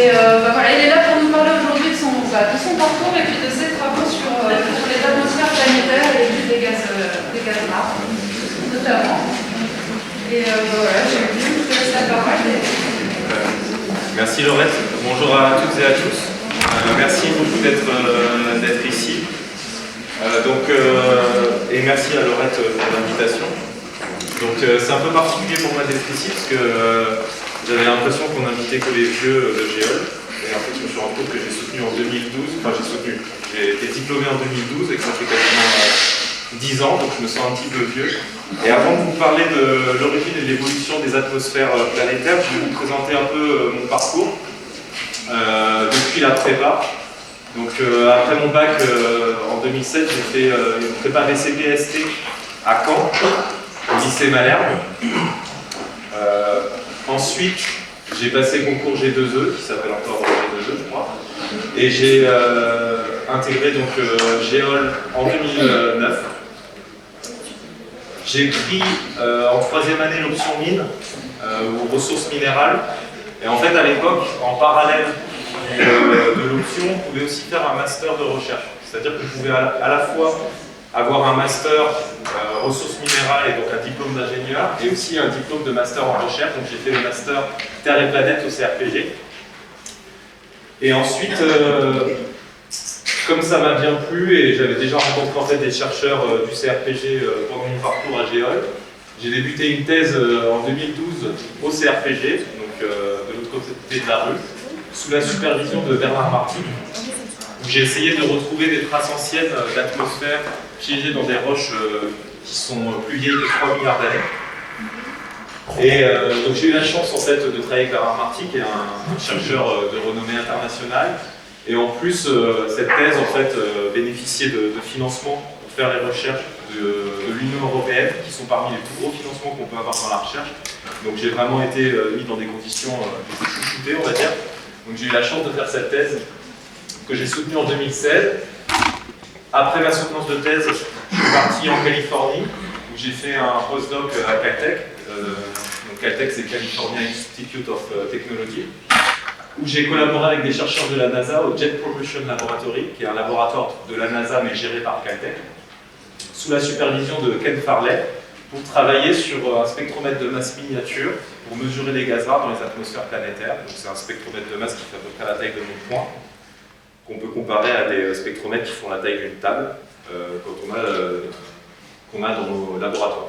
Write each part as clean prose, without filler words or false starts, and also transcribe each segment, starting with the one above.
Et voilà, il est là pour nous parler aujourd'hui de son parcours et puis de ses travaux sur les atmosphères planétaires et l'étude des gaz rares, notamment. Et voilà, j'ai voulu vous laisser la parole. Merci Laurette, bonjour à toutes et à tous. Merci beaucoup d'être ici. Et merci à Laurette pour l'invitation. Donc c'est un peu particulier pour moi d'être ici parce que j'avais l'impression qu'on invitait que les vieux de Géol. Et en fait je me suis rendu compte que j'ai soutenu en 2012, j'ai été diplômé en 2012 et que ça fait quasiment 10 ans, donc je me sens un petit peu vieux. Et avant de vous parler de l'origine et de l'évolution des atmosphères planétaires, je vais vous présenter un peu mon parcours depuis la prépa. Donc après mon bac en 2007, j'ai fait une prépa VCPST à Caen, au lycée Malherbe. Ensuite, j'ai passé le concours G2E, qui s'appelle encore G2E, je crois. Et j'ai intégré donc Géol en 2009. J'ai pris en troisième année l'option mine, ou ressources minérales. Et en fait, à l'époque, en parallèle de l'option, on pouvait aussi faire un master de recherche. C'est-à-dire qu'on pouvait à la fois avoir un master ressources minérales et donc un diplôme d'ingénieur, et aussi un diplôme de master en recherche. Donc j'ai fait le master Terre et Planète au CRPG. Et ensuite, comme ça m'a bien plu, et j'avais déjà rencontré en fait des chercheurs du CRPG pendant mon parcours à Géol, j'ai débuté une thèse en 2012 au CRPG, donc de l'autre côté de la rue, sous la supervision de Bernard Marty, où j'ai essayé de retrouver des traces anciennes d'atmosphère piégées dans des roches qui sont plus vieilles de 3 milliards d'années. Et donc j'ai eu la chance en fait de travailler avec Bernard Marty, qui est un chercheur de renommée internationale. Et en plus, cette thèse en fait bénéficiait de financement pour faire les recherches de l'Union européenne, qui sont parmi les plus gros financements qu'on peut avoir dans la recherche. Donc j'ai vraiment été mis dans des conditions chouchoutées, on va dire. Donc j'ai eu la chance de faire cette thèse que j'ai soutenue en 2016. Après ma soutenance de thèse, je suis parti en Californie, où j'ai fait un postdoc à Caltech. Donc Caltech, c'est California Institute of Technology, où j'ai collaboré avec des chercheurs de la NASA au Jet Propulsion Laboratory, qui est un laboratoire de la NASA mais géré par Caltech, sous la supervision de Ken Farley, pour travailler sur un spectromètre de masse miniature pour mesurer les gaz rares dans les atmosphères planétaires. Donc c'est un spectromètre de masse qui fait à peu près la taille de mon poing, qu'on peut comparer à des spectromètres qui font la taille d'une table qu'on a dans nos laboratoires.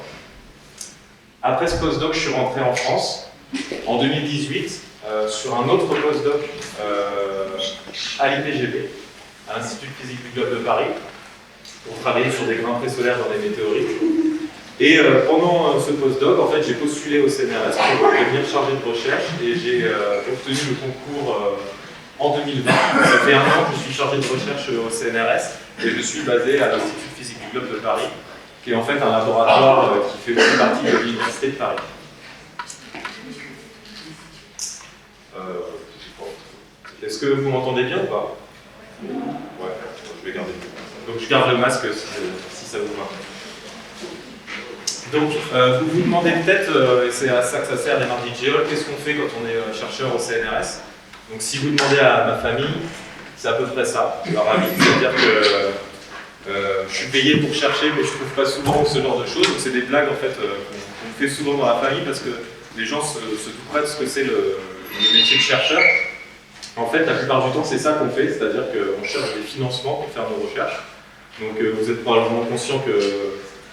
Après ce postdoc, je suis rentré en France en 2018 sur un autre postdoc à l'IPGP, à l'Institut de physique du globe de Paris, pour travailler sur des grains présolaires dans les météorites. Et pendant ce postdoc, en fait, j'ai postulé au CNRS pour devenir chargé de recherche et j'ai obtenu le concours en 2020. Ça fait 1 an que je suis chargé de recherche au CNRS et je suis basé à l'Institut de physique du globe de Paris, qui est en fait un laboratoire qui fait aussi partie de l'Université de Paris. Est-ce que vous m'entendez bien ou pas? Ouais, je vais garder. Donc je garde le masque si ça vous va. Donc vous vous demandez peut-être, et c'est à ça que ça sert les mardis de Géol, qu'est-ce qu'on fait quand on est chercheur au CNRS? Donc si vous demandez à ma famille, c'est à peu près ça, leur avis. C'est-à-dire que je suis payé pour chercher, mais je ne trouve pas souvent ce genre de choses. Donc c'est des blagues en fait qu'on fait souvent dans la famille parce que les gens se doutent pas de ce que c'est le métier de chercheur. En fait, la plupart du temps, c'est ça qu'on fait, c'est-à-dire qu'on cherche des financements pour faire nos recherches. Donc vous êtes probablement conscient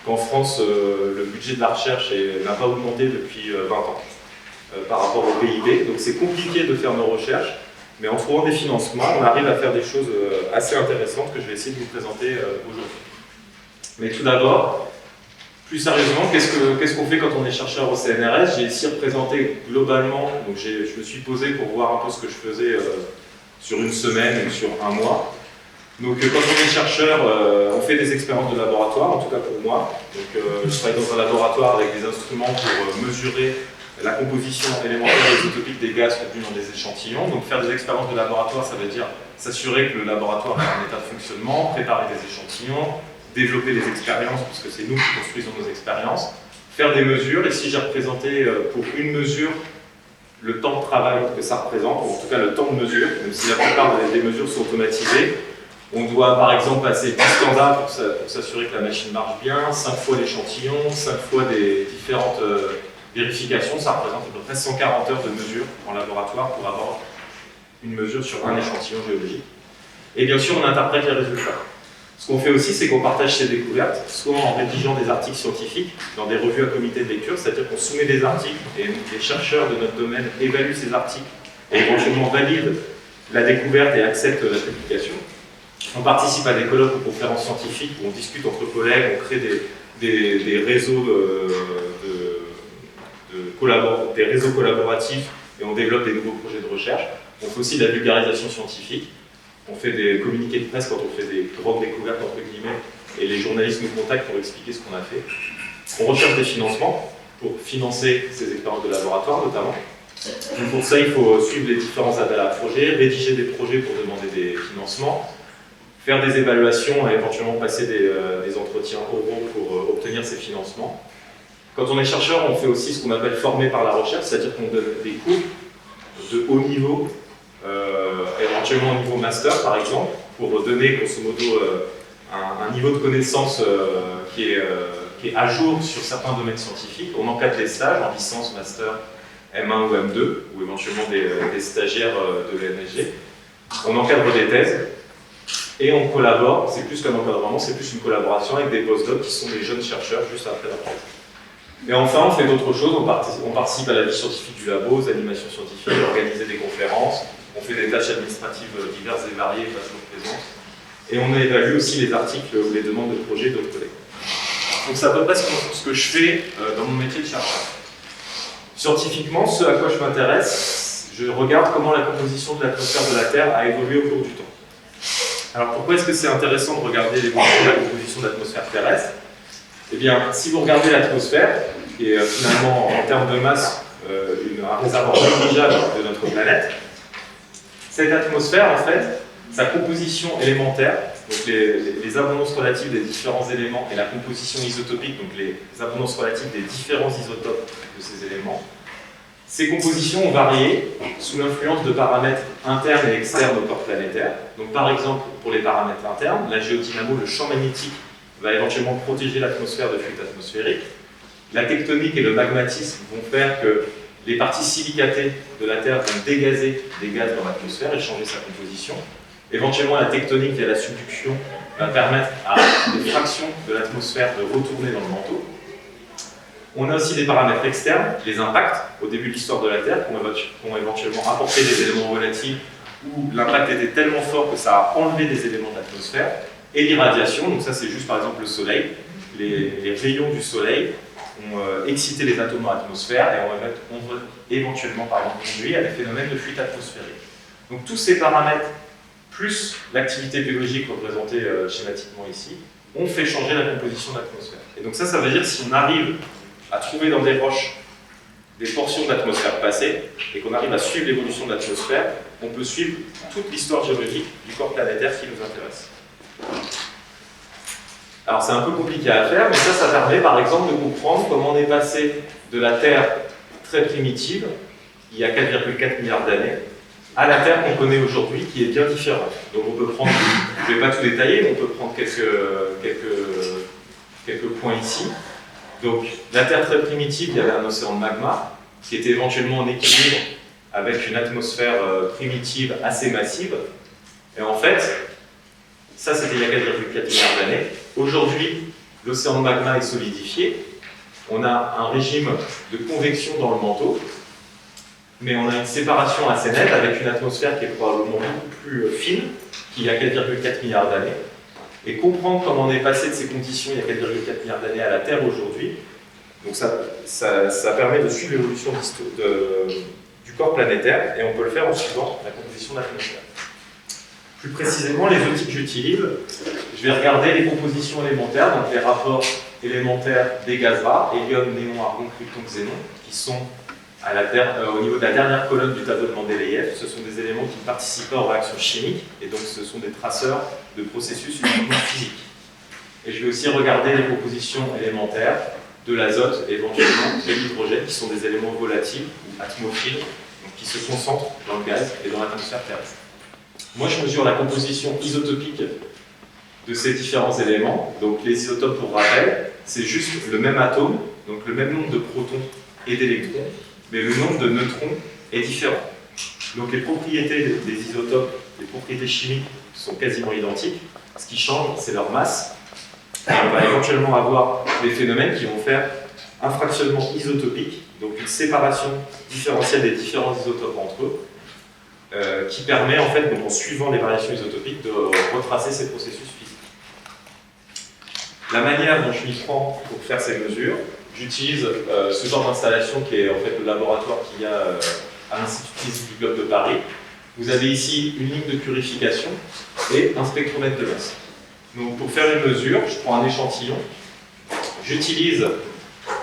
qu'en France, le budget de la recherche n'a pas augmenté depuis 20 ans par rapport au PIB. Donc c'est compliqué de faire nos recherches, mais en trouvant des financements, on arrive à faire des choses assez intéressantes que je vais essayer de vous présenter aujourd'hui. Mais tout d'abord, plus sérieusement, qu'est-ce qu'on fait quand on est chercheur au CNRS? J'ai ici représenté globalement, donc je me suis posé pour voir un peu ce que je faisais sur une semaine ou sur un mois. Donc quand on est chercheur, on fait des expériences de laboratoire, en tout cas pour moi. Donc je travaille dans un laboratoire avec des instruments pour mesurer la composition élémentaire et isotopique des gaz contenus dans des échantillons. Donc faire des expériences de laboratoire, ça veut dire s'assurer que le laboratoire est en état de fonctionnement, préparer des échantillons, développer des expériences, puisque c'est nous qui construisons nos expériences, faire des mesures. Ici j'ai représenté pour une mesure le temps de travail que ça représente, ou en tout cas le temps de mesure, même si la plupart des mesures sont automatisées. On doit par exemple passer 10 standards pour s'assurer que la machine marche bien, 5 fois l'échantillon, 5 fois des différentes vérifications. Ça représente à peu près 140 heures de mesure en laboratoire pour avoir une mesure sur un échantillon géologique. Et bien sûr, on interprète les résultats. Ce qu'on fait aussi, c'est qu'on partage ces découvertes, soit en rédigeant des articles scientifiques dans des revues à comité de lecture, c'est-à-dire qu'on soumet des articles et les chercheurs de notre domaine évaluent ces articles et éventuellement valident la découverte et acceptent la publication. On participe à des colloques ou conférences scientifiques où on discute entre collègues, on crée des réseaux, des réseaux collaboratifs et on développe des nouveaux projets de recherche. On fait aussi de la vulgarisation scientifique. On fait des communiqués de presse quand on fait des grandes découvertes, entre guillemets, et les journalistes nous contactent pour expliquer ce qu'on a fait. On recherche des financements pour financer ces expériences de laboratoire, notamment. Donc pour ça, il faut suivre les différents appels à projets, rédiger des projets pour demander des financements, faire des évaluations et éventuellement passer des entretiens oraux pour obtenir ces financements. Quand on est chercheur, on fait aussi ce qu'on appelle former par la recherche, c'est-à-dire qu'on donne des cours de haut niveau, éventuellement au niveau master par exemple, pour donner grosso modo un niveau de connaissance qui est à jour sur certains domaines scientifiques. On encadre des stages en licence, master, M1 ou M2, ou éventuellement des stagiaires de l'ENSG. On encadre des thèses et on collabore, c'est plus qu'un encadrement, c'est plus une collaboration avec des postdocs qui sont des jeunes chercheurs juste après leur thèse. Et enfin, on fait d'autres choses, on participe à la vie scientifique du labo, aux animations scientifiques, organiser des conférences, on fait des tâches administratives diverses et variées face aux présences, et on évalue aussi les articles ou les demandes de projets d'autres collègues. Donc c'est à peu près ce que je fais dans mon métier de chercheur. Scientifiquement, ce à quoi je m'intéresse, je regarde comment la composition de l'atmosphère de la Terre a évolué au cours du temps. Alors pourquoi est-ce que c'est intéressant de regarder l'évolution de la composition de l'atmosphère terrestre? Eh bien, si vous regardez l'atmosphère, qui est finalement en termes de masse un réservoir négligeable de notre planète, cette atmosphère, en fait, sa composition élémentaire, donc les abondances relatives des différents éléments et la composition isotopique, donc les abondances relatives des différents isotopes de ces éléments, ces compositions ont varié sous l'influence de paramètres internes et externes au corps planétaire. Donc par exemple, pour les paramètres internes, la géodynamo, le champ magnétique, va éventuellement protéger l'atmosphère de fuite atmosphérique. La tectonique et le magmatisme vont faire que les parties silicatées de la Terre vont dégazer des gaz dans l'atmosphère et changer sa composition. Éventuellement, la tectonique et la subduction va permettre à des fractions de l'atmosphère de retourner dans le manteau. On a aussi des paramètres externes, les impacts au début de l'histoire de la Terre, qui ont éventuellement apporté des éléments volatiles où l'impact était tellement fort que ça a enlevé des éléments de l'atmosphère. Et l'irradiation, donc ça c'est juste par exemple le soleil, les rayons du soleil ont excité les atomes dans l'atmosphère et ont éventuellement conduit à des phénomènes de fuite atmosphérique. Donc tous ces paramètres, plus l'activité biologique représentée schématiquement ici, ont fait changer la composition de l'atmosphère. Et donc ça veut dire si on arrive à trouver dans des roches des portions de l'atmosphère passée et qu'on arrive à suivre l'évolution de l'atmosphère, on peut suivre toute l'histoire géologique du corps planétaire qui nous intéresse. Alors c'est un peu compliqué à faire, mais ça permet par exemple de comprendre comment on est passé de la Terre très primitive, il y a 4,4 milliards d'années, à la Terre qu'on connaît aujourd'hui, qui est bien différente. Donc on peut prendre, je ne vais pas tout détailler, mais on peut prendre quelques points ici. Donc la Terre très primitive, il y avait un océan de magma, qui était éventuellement en équilibre avec une atmosphère primitive assez massive. Et en fait, ça c'était il y a 4,4 milliards d'années. Aujourd'hui, l'océan de magma est solidifié. On a un régime de convection dans le manteau, mais on a une séparation assez nette avec une atmosphère qui est probablement beaucoup plus fine qu'il y a 4,4 milliards d'années. Et comprendre comment on est passé de ces conditions il y a 4,4 milliards d'années à la Terre aujourd'hui, donc ça permet de suivre l'évolution du corps planétaire, et on peut le faire en suivant la composition de l'atmosphère. Plus précisément, les outils que j'utilise, je vais regarder les compositions élémentaires, donc les rapports élémentaires des gaz rares, hélium, néon, argon, krypton, xénon, qui sont au niveau de la dernière colonne du tableau de Mendeleïev. Ce sont des éléments qui ne participent pas aux réactions chimiques, et donc ce sont des traceurs de processus uniquement physiques. Et je vais aussi regarder les compositions élémentaires de l'azote, éventuellement de l'hydrogène, qui sont des éléments volatiles ou atmophiles, qui se concentrent dans le gaz et dans l'atmosphère terrestre. Moi, je mesure la composition isotopique de ces différents éléments. Donc les isotopes, pour rappel, c'est juste le même atome, donc le même nombre de protons et d'électrons, mais le nombre de neutrons est différent. Donc les propriétés des isotopes, les propriétés chimiques sont quasiment identiques. Ce qui change, c'est leur masse. Et on va éventuellement avoir des phénomènes qui vont faire un fractionnement isotopique, donc une séparation différentielle des différents isotopes entre eux, qui permet en fait, donc, en suivant les variations isotopiques, de retracer ces processus physiques. La manière dont je m'y prends pour faire ces mesures, j'utilise ce genre d'installation qui est en fait le laboratoire qu'il y a à l'Institut physique du globe de Paris. Vous avez ici une ligne de purification et un spectromètre de masse. Donc pour faire une mesure, je prends un échantillon, j'utilise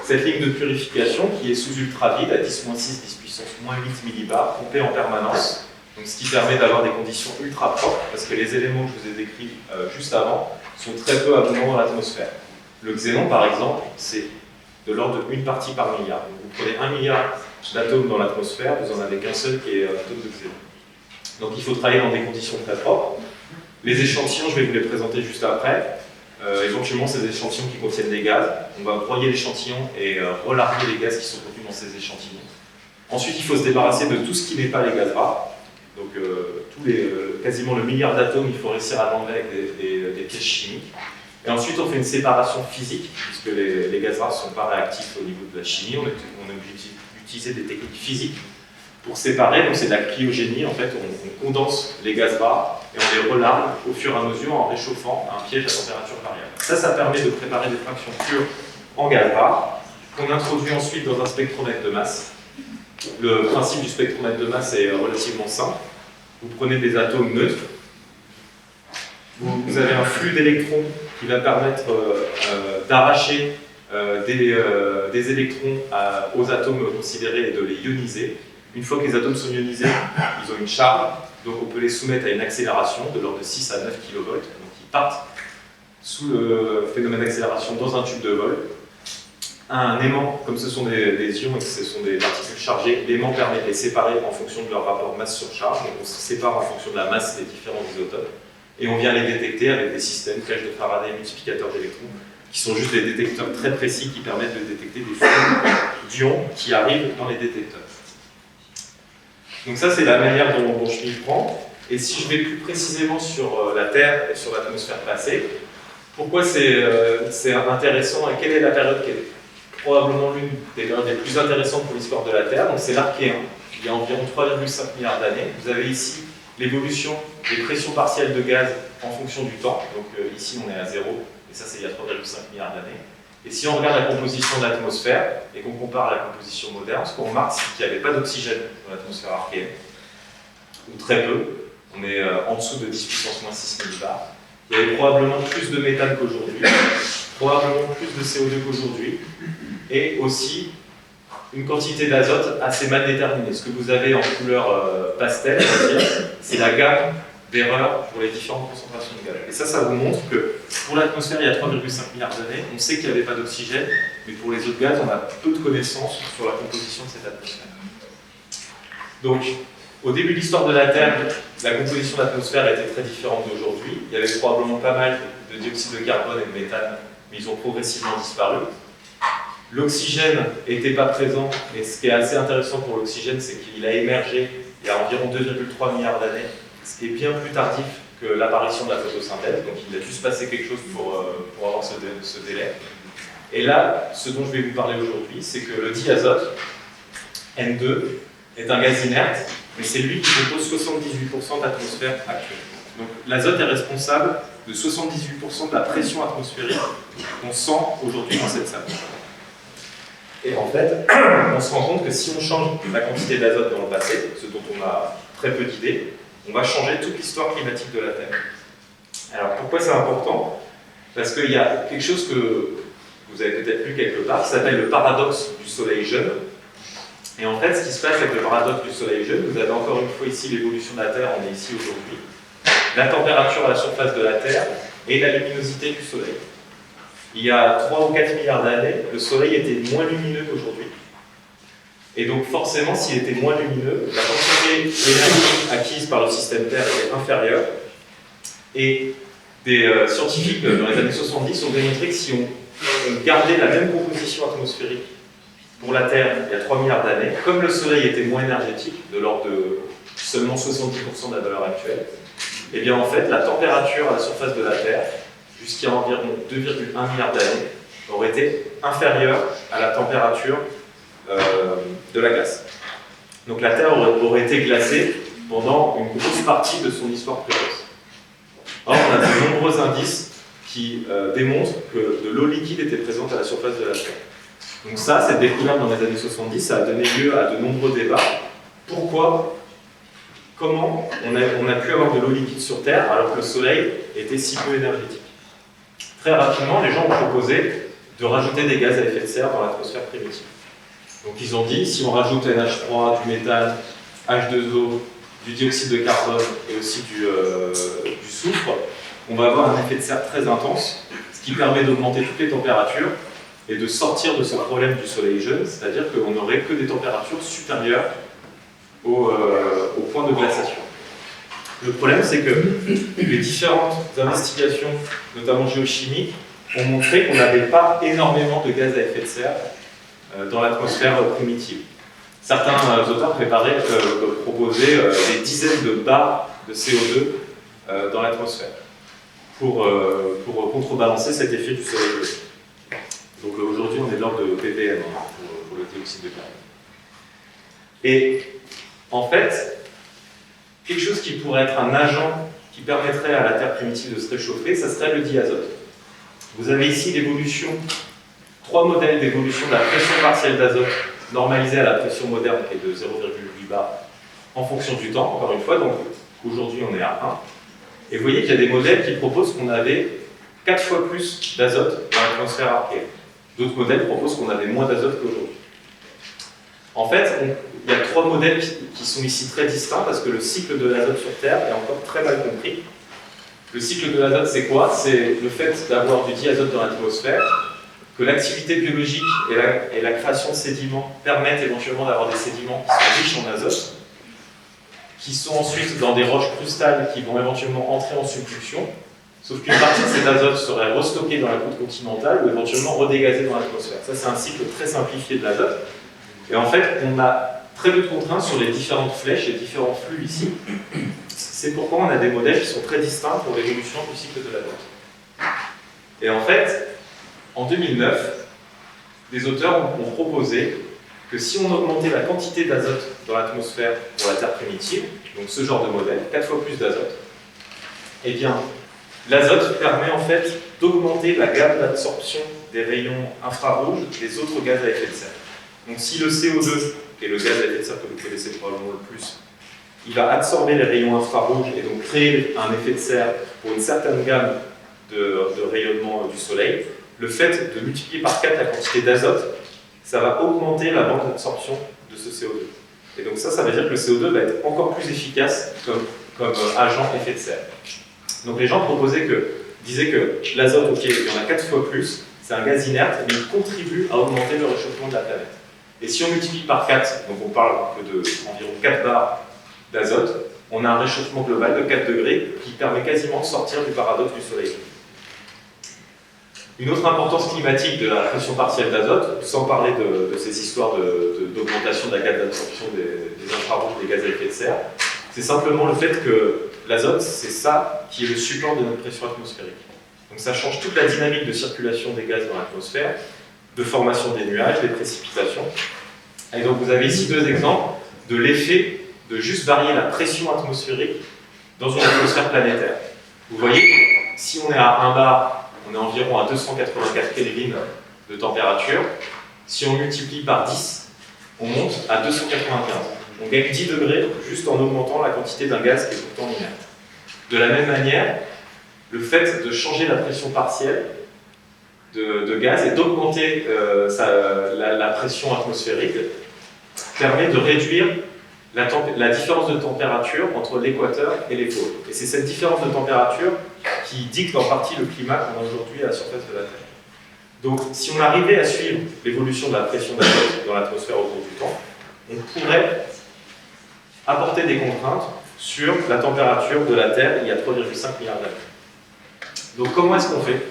cette ligne de purification qui est sous ultravide à 10-6, 10 puissance -8 millibars, pompée en permanence. Donc, ce qui permet d'avoir des conditions ultra propres, parce que les éléments que je vous ai décrits juste avant sont très peu abondants dans l'atmosphère. Le xénon, par exemple, c'est de l'ordre de 1 partie par milliard. Donc, vous prenez 1 milliard d'atomes dans l'atmosphère, vous n'en avez qu'un seul qui est un atome de xénon. Donc il faut travailler dans des conditions très propres. Les échantillons, je vais vous les présenter juste après. Éventuellement, ces échantillons qui contiennent des gaz, on va broyer l'échantillon et relarguer les gaz qui sont contenus dans ces échantillons. Ensuite, il faut se débarrasser de tout ce qui n'est pas les gaz rares. Donc quasiment le milliard d'atomes, il faut réussir à l'enlever avec des pièces chimiques. Et ensuite, on fait une séparation physique, puisque les gaz rares ne sont pas réactifs au niveau de la chimie. On est obligé d'utiliser des techniques physiques pour séparer. Donc c'est de la cryogénie, en fait, on condense les gaz rares et on les relargue au fur et à mesure en réchauffant un piège à température variable. Ça permet de préparer des fractions pures en gaz rares, qu'on introduit ensuite dans un spectromètre de masse. Le principe du spectromètre de masse est relativement simple. Vous prenez des atomes neutres, vous avez un flux d'électrons qui va permettre d'arracher des électrons aux atomes considérés et de les ioniser. Une fois que les atomes sont ionisés, ils ont une charge, donc on peut les soumettre à une accélération de l'ordre de 6 à 9 kV. Donc ils partent sous le phénomène d'accélération dans un tube de vol. Un aimant, comme ce sont des ions et que ce sont des particules chargées, l'aimant permet de les séparer en fonction de leur rapport masse sur charge. Donc on se sépare en fonction de la masse des différents isotopes. Et on vient les détecter avec des systèmes, cage de Faraday, multiplicateurs d'électrons, qui sont juste des détecteurs très précis qui permettent de détecter des flux d'ions qui arrivent dans les détecteurs. Donc ça, c'est la manière dont je m'y prends. Et si je vais plus précisément sur la Terre et sur l'atmosphère passée, pourquoi c'est intéressant et quelle est la période qui est probablement l'une des périodes les plus intéressantes pour l'histoire de la Terre? Donc c'est l'Archéen, il y a environ 3,5 milliards d'années. Vous avez ici l'évolution des pressions partielles de gaz en fonction du temps. Donc ici, on est à 0, et ça, c'est il y a 3,5 milliards d'années. Et si on regarde la composition de l'atmosphère et qu'on compare à la composition moderne, ce qu'on remarque, c'est qu'il n'y avait pas d'oxygène dans l'atmosphère archéenne, ou très peu. On est en dessous de 10 puissance moins 6 millibars. Il y avait probablement plus de méthane qu'aujourd'hui, probablement plus de CO2 qu'aujourd'hui, et aussi une quantité d'azote assez mal déterminée. Ce que vous avez en couleur pastel, c'est la gamme d'erreurs pour les différentes concentrations de gaz. Et ça vous montre que pour l'atmosphère, il y a 3,5 milliards d'années, on sait qu'il n'y avait pas d'oxygène, mais pour les autres gaz, on a peu de connaissances sur la composition de cette atmosphère. Donc, au début de l'histoire de la Terre, la composition de l'atmosphère était très différente d'aujourd'hui. Il y avait probablement pas mal de dioxyde de carbone et de méthane, mais ils ont progressivement disparu. L'oxygène n'était pas présent, mais ce qui est assez intéressant pour l'oxygène, c'est qu'il a émergé il y a environ 2,3 milliards d'années, ce qui est bien plus tardif que l'apparition de la photosynthèse, donc il a dû se passer quelque chose pour avoir ce délai. Et là, ce dont je vais vous parler aujourd'hui, c'est que le diazote, N2, est un gaz inerte, mais c'est lui qui compose 78% de l'atmosphère actuelle. Donc l'azote est responsable de 78% de la pression atmosphérique qu'on sent aujourd'hui dans cette salle. Et en fait, on se rend compte que si on change la quantité d'azote dans le passé, ce dont on a très peu d'idées, on va changer toute l'histoire climatique de la Terre. Alors pourquoi c'est important? Parce qu'il y a quelque chose que vous avez peut-être lu quelque part, qui s'appelle le paradoxe du Soleil jeune. Et en fait, ce qui se passe avec le paradoxe du Soleil jeune, vous avez encore une fois ici l'évolution de la Terre, on est ici aujourd'hui, la température à la surface de la Terre et la luminosité du Soleil. Il y a 3 ou 4 milliards d'années, le Soleil était moins lumineux qu'aujourd'hui. Et donc forcément, s'il était moins lumineux, la quantité d'énergie acquise par le système Terre est inférieure. Et des scientifiques dans les années 70 ont démontré que si on gardait la même composition atmosphérique pour la Terre il y a 3 milliards d'années, comme le Soleil était moins énergétique, de l'ordre de seulement 70% de la valeur actuelle, et bien en fait la température à la surface de la Terre, jusqu'à environ 2,1 milliards d'années, aurait été inférieure à la température de la glace. Donc la Terre aurait été glacée pendant une grosse partie de son histoire précoce. Or, on a de nombreux indices qui démontrent que de l'eau liquide était présente à la surface de la Terre. Donc ça, cette découverte dans les années 70, ça a donné lieu à de nombreux débats. Pourquoi, comment on a pu avoir de l'eau liquide sur Terre alors que le Soleil était si peu énergétique? Très rapidement, les gens ont proposé de rajouter des gaz à effet de serre dans l'atmosphère primitive. Donc ils ont dit, si on rajoute NH3, du méthane, H2O, du dioxyde de carbone et aussi du soufre, on va avoir un effet de serre très intense, ce qui permet d'augmenter toutes les températures et de sortir de ce problème du soleil jeune, c'est-à-dire qu'on n'aurait que des températures supérieures au point de glaciation. Le problème, c'est que les différentes investigations, notamment géochimiques, ont montré qu'on n'avait pas énormément de gaz à effet de serre dans l'atmosphère primitive. Certains auteurs proposaient des dizaines de barres de CO2 dans l'atmosphère pour contrebalancer cet effet du soleil bleu. Donc aujourd'hui, on est de l'ordre de ppm pour le dioxyde de carbone. Et en fait, quelque chose qui pourrait être un agent qui permettrait à la Terre primitive de se réchauffer, ça serait le diazote. Vous avez ici l'évolution, 3 modèles d'évolution de la pression partielle d'azote normalisée à la pression moderne qui est de 0,8 bar en fonction du temps, encore une fois, donc aujourd'hui on est à 1. Et vous voyez qu'il y a des modèles qui proposent qu'on avait 4 fois plus d'azote dans l'atmosphère archéenne. D'autres modèles proposent qu'on avait moins d'azote qu'aujourd'hui. En fait, il y a 3 modèles qui sont ici très distincts parce que le cycle de l'azote sur Terre est encore très mal compris. Le cycle de l'azote, c'est quoi? C'est le fait d'avoir du diazote dans l'atmosphère, que l'activité biologique et la création de sédiments permettent éventuellement d'avoir des sédiments qui sont riches en azote, qui sont ensuite dans des roches crustales qui vont éventuellement entrer en subduction, sauf qu'une partie de cet azote serait restocké dans la croûte continentale ou éventuellement redégazé dans l'atmosphère. Ça, c'est un cycle très simplifié de l'azote. Et en fait, on a très peu de contraintes sur les différentes flèches et différents flux ici. C'est pourquoi on a des modèles qui sont très distincts pour l'évolution du cycle de l'azote. Et en fait, en 2009, des auteurs ont proposé que si on augmentait la quantité d'azote dans l'atmosphère pour la Terre primitive, donc ce genre de modèle, 4 fois plus d'azote, eh bien, l'azote permet en fait d'augmenter la gamme d'absorption des rayons infrarouges des autres gaz à effet de serre. Donc si le CO2, qui est le gaz à effet de serre que vous connaissez probablement le plus, il va absorber les rayons infrarouges et donc créer un effet de serre pour une certaine gamme de rayonnement du Soleil, le fait de multiplier par 4 la quantité d'azote, ça va augmenter la bande d'absorption de ce CO2. Et donc ça veut dire que le CO2 va être encore plus efficace comme agent effet de serre. Donc les gens disaient que l'azote, ok, il y en a 4 fois plus, c'est un gaz inerte, mais il contribue à augmenter le réchauffement de la planète. Et si on multiplie par 4, donc on parle d'environ 4 bars d'azote, on a un réchauffement global de 4 degrés qui permet quasiment de sortir du paradoxe du Soleil. Une autre importance climatique de la pression partielle d'azote, sans parler de ces histoires d'augmentation de la gamme d'absorption des infrarouges des gaz à effet de serre, c'est simplement le fait que l'azote, c'est ça qui est le support de notre pression atmosphérique. Donc ça change toute la dynamique de circulation des gaz dans l'atmosphère, de formation des nuages, des précipitations. Et donc vous avez ici 2 exemples de l'effet de juste varier la pression atmosphérique dans une atmosphère planétaire. Vous voyez, si on est à 1 bar, on est environ à 284 Kelvin de température. Si on multiplie par 10, on monte à 295. On gagne 10 degrés juste en augmentant la quantité d'un gaz qui est pourtant inerte. De la même manière, le fait de changer la pression partielle de gaz et d'augmenter la pression atmosphérique permet de réduire la différence de température entre l'équateur et les pôles. Et c'est cette différence de température qui dicte en partie le climat qu'on a aujourd'hui à la surface de la Terre. Donc, si on arrivait à suivre l'évolution de la pression d'azote dans l'atmosphère au cours du temps, on pourrait apporter des contraintes sur la température de la Terre il y a 3,5 milliards d'années. Donc comment est-ce qu'on fait?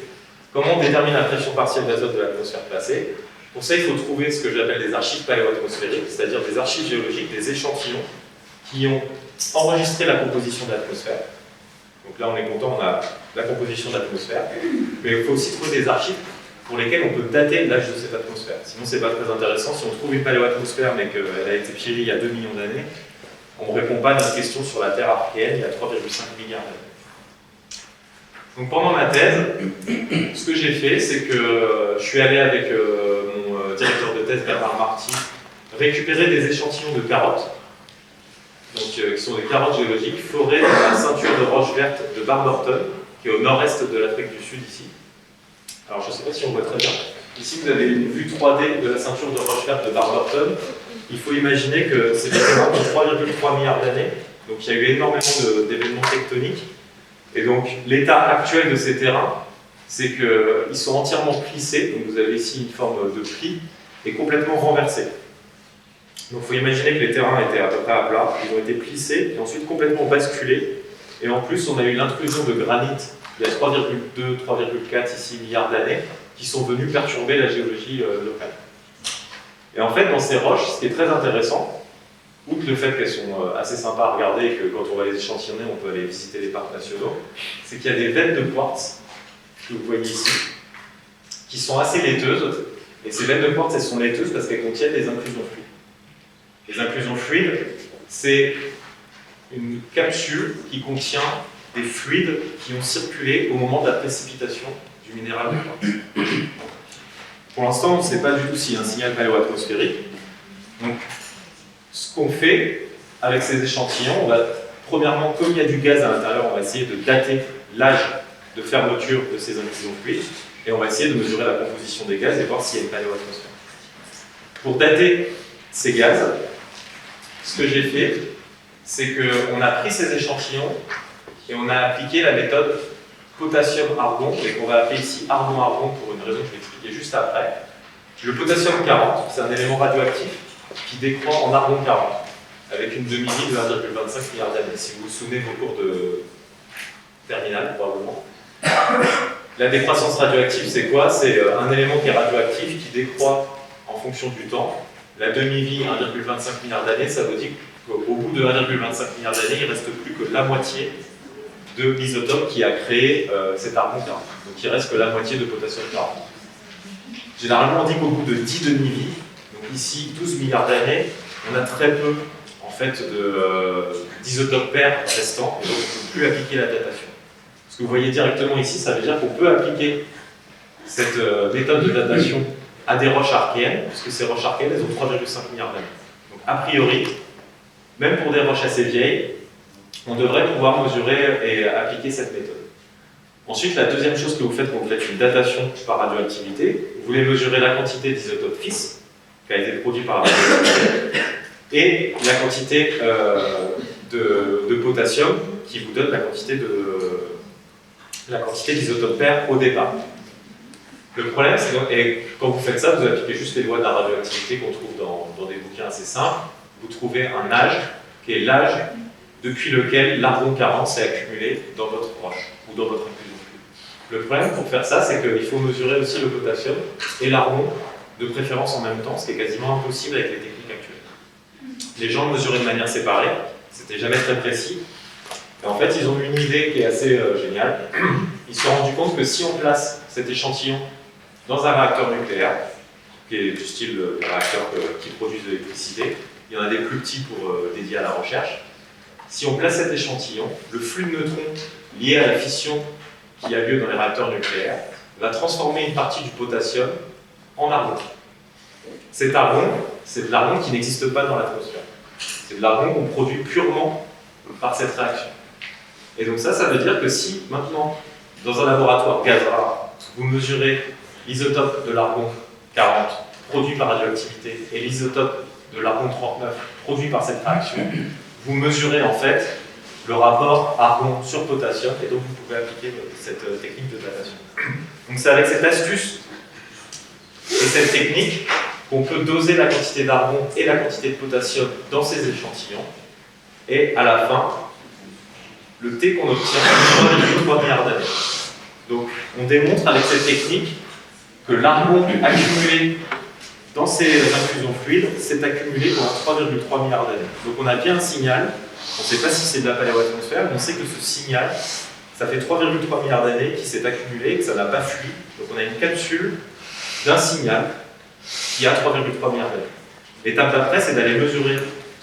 Comment on détermine la pression partielle d'azote de l'atmosphère passée? Pour ça, il faut trouver ce que j'appelle des archives paléoatmosphériques, c'est-à-dire des archives géologiques, des échantillons qui ont enregistré la composition de l'atmosphère. Donc là, on est content, on a la composition de l'atmosphère. Mais il faut aussi trouver des archives pour lesquelles on peut dater l'âge de cette atmosphère. Sinon, c'est pas très intéressant. Si on trouve une paléoatmosphère, mais qu'elle a été piégée il y a 2 millions d'années, on ne répond pas à notre question sur la Terre archéenne il y a 3,5 milliards d'années. Donc pendant ma thèse, ce que j'ai fait, c'est que je suis allé avec mon directeur de thèse, Bernard Marty, récupérer des échantillons de carottes, donc, qui sont des carottes géologiques, forées dans la ceinture de roches vertes de Barberton, qui est au nord-est de l'Afrique du Sud, ici. Alors je ne sais pas si on voit très bien. Ici, vous avez une vue 3D de la ceinture de roches vertes de Barberton. Il faut imaginer que c'est des terrains de 3,3 milliards d'années, donc il y a eu énormément d'événements tectoniques. Et donc, l'état actuel de ces terrains, c'est qu'ils sont entièrement plissés, donc vous avez ici une forme de pli, et complètement renversés. Donc, il faut imaginer que les terrains étaient à peu près à plat, ils ont été plissés, et ensuite complètement basculés. Et en plus, on a eu l'intrusion de granit, il y a 3,2, 3,4 ici milliards d'années, qui sont venus perturber la géologie locale. Et en fait, dans ces roches, ce qui est très intéressant, outre le fait qu'elles sont assez sympas à regarder et que quand on va les échantillonner, on peut aller visiter les parcs nationaux, c'est qu'il y a des veines de quartz, que vous voyez ici, qui sont assez laiteuses. Et ces veines de quartz, elles sont laiteuses parce qu'elles contiennent des inclusions fluides. Les inclusions fluides, c'est une capsule qui contient des fluides qui ont circulé au moment de la précipitation du minéral de quartz. Pour l'instant, on ne sait pas du tout s'il y a un signal paléoatmosphérique. Donc, ce qu'on fait avec ces échantillons, on va, premièrement, comme il y a du gaz à l'intérieur, on va essayer de dater l'âge de fermeture de ces inclusions fluides, et on va essayer de mesurer la composition des gaz et voir s'il y a une paléoatmosphère. Pour dater ces gaz, ce que j'ai fait, c'est qu'on a pris ces échantillons et on a appliqué la méthode potassium-argon, et qu'on va appeler ici argon-argon pour une raison que je vais expliquer juste après. Le potassium 40, c'est un élément radioactif qui décroît en argon 40, avec une demi-vie de 1,25 milliard d'années, si vous vous souvenez de vos cours de terminale, probablement. La décroissance radioactive, c'est quoi? C'est un élément qui est radioactif, qui décroît en fonction du temps. La demi-vie, 1,25 milliard d'années, ça veut dire qu'au bout de 1,25 milliard d'années, il ne reste plus que la moitié de l'isotope qui a créé cet argon 40. Donc il ne reste que la moitié de potassium 40. Généralement, on dit qu'au bout de 10 demi-vies, donc ici 12 milliards d'années, on a très peu en fait, d'isotopes pairs restants, et donc on ne peut plus appliquer la datation. Ce que vous voyez directement ici, ça veut dire qu'on peut appliquer cette méthode de datation à des roches archéennes, puisque ces roches archéennes, elles ont 3,5 milliards d'années. Donc a priori, même pour des roches assez vieilles, on devrait pouvoir mesurer et appliquer cette méthode. Ensuite, la deuxième chose que vous faites quand vous faites une datation par radioactivité, vous voulez mesurer la quantité d'isotopes fils qui a été produit par la radioactivité et la quantité de potassium qui vous donne la quantité d'isotopes pairs au départ. Le problème, c'est que quand vous faites ça, vous appliquez juste les lois de la radioactivité qu'on trouve dans des bouquins assez simples. Vous trouvez un âge qui est l'âge depuis lequel l'argon 40 s'est accumulé dans votre roche ou dans votre inclusion fluide. Le problème pour faire ça, c'est qu'il faut mesurer aussi le potassium et l'argon de préférence en même temps, ce qui est quasiment impossible avec les techniques actuelles. Les gens le mesuraient de manière séparée, c'était jamais très précis. Et en fait, ils ont eu une idée qui est assez géniale. Ils se sont rendus compte que si on place cet échantillon dans un réacteur nucléaire, qui est du style des réacteurs qui produisent de l'électricité, il y en a des plus petits pour dédiés à la recherche. Si on place cet échantillon, le flux de neutrons lié à la fission qui a lieu dans les réacteurs nucléaires va transformer une partie du potassium en argon. Cet argon, c'est de l'argon qui n'existe pas dans l'atmosphère. C'est de l'argon qu'on produit purement par cette réaction. Et donc ça veut dire que si maintenant, dans un laboratoire gaz rare, vous mesurez l'isotope de l'argon 40 produit par radioactivité et l'isotope de l'argon 39 produit par cette réaction, vous mesurez en fait le rapport argon sur potassium et donc vous pouvez appliquer cette technique de datation. Donc c'est avec cette astuce et cette technique qu'on peut doser la quantité d'argon et la quantité de potassium dans ces échantillons. Et à la fin, le T qu'on obtient, c'est 3,3 milliards d'années. Donc on démontre avec cette technique que l'argon accumulé dans ces infusions fluides s'est accumulé pendant 3,3 milliards d'années. Donc on a bien un signal, on ne sait pas si c'est de la paléoatmosphère, mais on sait que ce signal, ça fait 3,3 milliards d'années qui s'est accumulé et que ça n'a pas fui. Donc on a une capsule d'un signal qui a 3,3 milliards d'années. L'étape d'après, c'est d'aller mesurer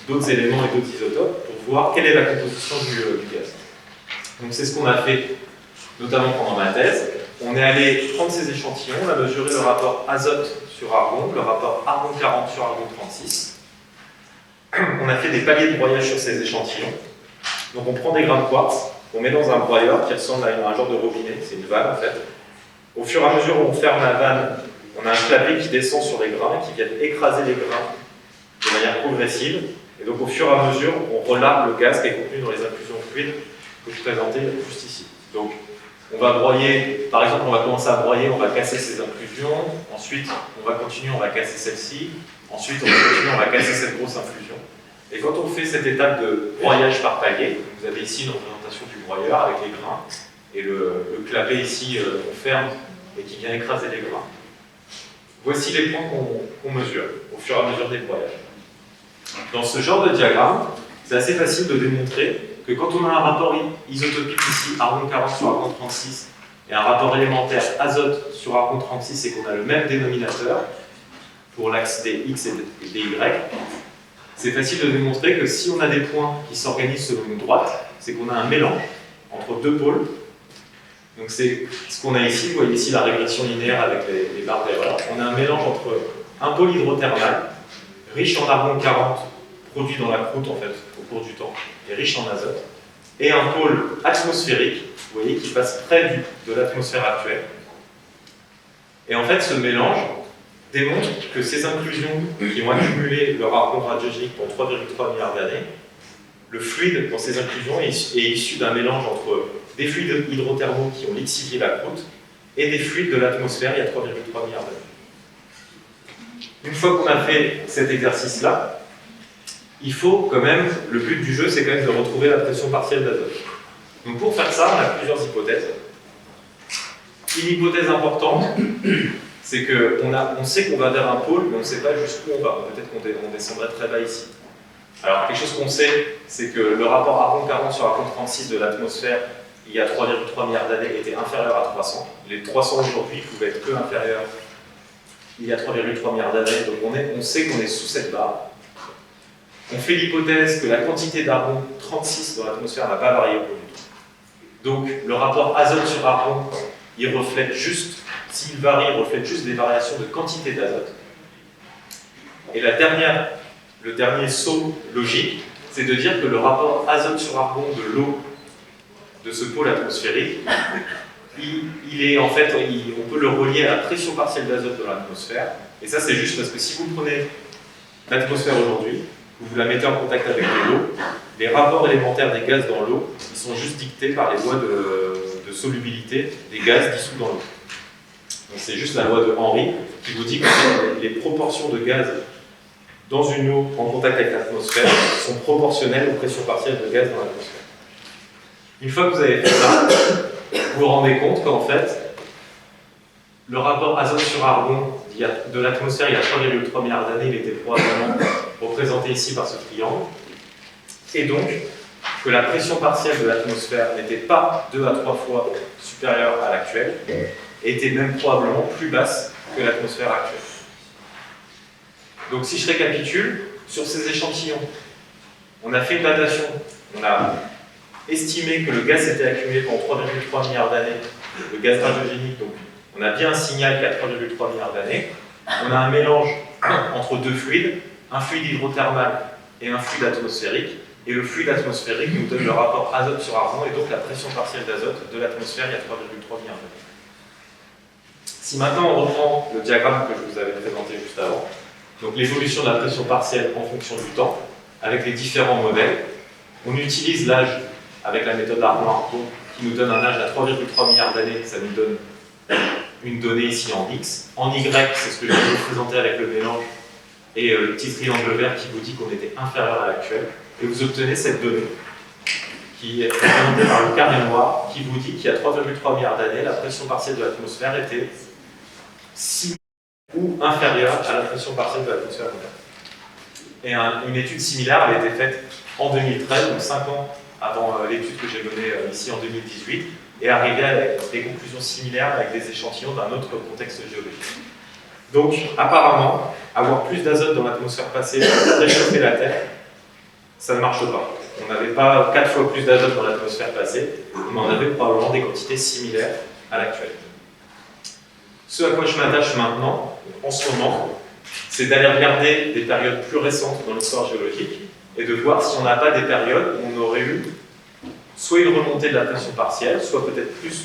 d'autres éléments et d'autres isotopes pour voir quelle est la composition du gaz. Donc c'est ce qu'on a fait notamment pendant ma thèse. On est allé prendre ces échantillons, on a mesuré le rapport azote sur argon, le rapport argon 40 sur argon 36. On a fait des paliers de broyage sur ces échantillons. Donc on prend des grains de quartz, on met dans un broyeur qui ressemble à un genre de robinet, c'est une vanne en fait. Au fur et à mesure où on ferme la vanne, on a un clapet qui descend sur les grains et qui vient écraser les grains de manière progressive. Et donc au fur et à mesure, on relargue le gaz qui est contenu dans les infusions fluides que je présentais juste ici. Donc on va broyer, par exemple on va commencer à broyer, on va casser ces infusions, ensuite on va continuer, on va casser celle-ci, ensuite on va continuer, on va casser cette grosse infusion. Et quand on fait cette étape de broyage par palier, vous avez ici une représentation du broyeur avec les grains, et le clapet ici qu'on ferme et qui vient écraser les grains. Voici les points qu'on mesure au fur et à mesure des broyages. Dans ce genre de diagramme, c'est assez facile de démontrer que quand on a un rapport isotopique ici, argon 40 sur argon 36, et un rapport élémentaire azote sur argon 36 et qu'on a le même dénominateur pour l'axe des X et des Y, c'est facile de démontrer que si on a des points qui s'organisent selon une droite, c'est qu'on a un mélange entre deux pôles. Donc c'est ce qu'on a ici, vous voyez ici la régression linéaire avec les barres d'erreur. On a un mélange entre un pôle hydrothermal, riche en argon 40, produit dans la croûte en fait, au cours du temps, et riche en azote, et un pôle atmosphérique, vous voyez, qui passe près de l'atmosphère actuelle. Et en fait, ce mélange démontre que ces inclusions qui ont accumulé leur argon radiogénique pour 3,3 milliards d'années, le fluide dans ces inclusions est issu d'un mélange entre des fluides hydrothermaux qui ont lixivié la croûte et des fluides de l'atmosphère il y a 3,3 milliards d'années. Une fois qu'on a fait cet exercice-là, il faut quand même, le but du jeu, c'est quand même de retrouver la pression partielle d'azote. Donc pour faire ça, on a plusieurs hypothèses. Une hypothèse importante, c'est qu'on sait qu'on va vers un pôle, mais on ne sait pas jusqu'où on va. Peut-être qu'on descendrait très bas ici. Alors quelque chose qu'on sait, c'est que le rapport argon 40 sur argon 36 de l'atmosphère, il y a 3,3 milliards d'années, était inférieur à 300. Les 300 aujourd'hui pouvaient être que inférieurs il y a 3,3 milliards d'années, donc on sait qu'on est sous cette barre. On fait l'hypothèse que la quantité d'argon 36 dans l'atmosphère n'a pas varié au cours du temps. Donc le rapport azote sur argon, il reflète juste, s'il varie, il reflète juste des variations de quantité d'azote. Et le dernier saut logique, c'est de dire que le rapport azote sur argon de l'eau de ce pôle atmosphérique, il est en fait, on peut le relier à la pression partielle d'azote dans l'atmosphère. Et ça, c'est juste parce que si vous prenez l'atmosphère aujourd'hui, vous la mettez en contact avec de l'eau, les rapports élémentaires des gaz dans l'eau, ils sont juste dictés par les lois de solubilité des gaz dissous dans l'eau. Donc c'est juste la loi de Henry qui vous dit que les proportions de gaz dans une eau en contact avec l'atmosphère sont proportionnelles aux pressions partielles de gaz dans l'atmosphère. Une fois que vous avez fait ça, vous vous rendez compte qu'en fait, le rapport azote sur argon de l'atmosphère il y a 3,3 milliards d'années, il était probablement représenté ici par ce triangle, et donc que la pression partielle de l'atmosphère n'était pas 2 à 3 fois supérieure à l'actuelle, et était même probablement plus basse que l'atmosphère actuelle. Donc si je récapitule, sur ces échantillons, on a fait une datation, on a estimé que le gaz était accumulé pendant 3,3 milliards d'années, le gaz radiogénique, donc on a bien un signal qui a 3,3 milliards d'années, on a un mélange entre deux fluides, un fluide hydrothermal et un fluide atmosphérique, et le fluide atmosphérique nous donne le rapport azote sur argon et donc la pression partielle d'azote de l'atmosphère il y a 3,3 milliards d'années. Si maintenant on reprend le diagramme que je vous avais présenté juste avant, donc l'évolution de la pression partielle en fonction du temps, avec les différents modèles, on utilise l'âge avec la méthode Argon-Arco qui nous donne un âge à 3,3 milliards d'années, ça nous donne une donnée ici en X. En Y, c'est ce que je viens de vous présenter avec le mélange et le petit triangle vert qui vous dit qu'on était inférieur à l'actuel. Et vous obtenez cette donnée qui est représentée par le carré noir qui vous dit qu'il y a 3,3 milliards d'années, la pression partielle de l'atmosphère était similaire ou inférieure à la pression partielle de l'atmosphère moderne. Et une étude similaire avait été faite en 2013, donc 5 ans avant l'étude que j'ai menée ici en 2018, et arrivée à des conclusions similaires avec des échantillons d'un autre contexte géologique. Donc, apparemment, avoir plus d'azote dans l'atmosphère passée pour réchauffer la Terre, ça ne marche pas. On n'avait pas 4 fois plus d'azote dans l'atmosphère passée, mais on avait probablement des quantités similaires à l'actuelle. Ce à quoi je m'attache maintenant, en ce moment, c'est d'aller regarder des périodes plus récentes dans l'histoire géologique et de voir si on n'a pas des périodes où on aurait eu soit une remontée de la pression partielle, soit peut-être plus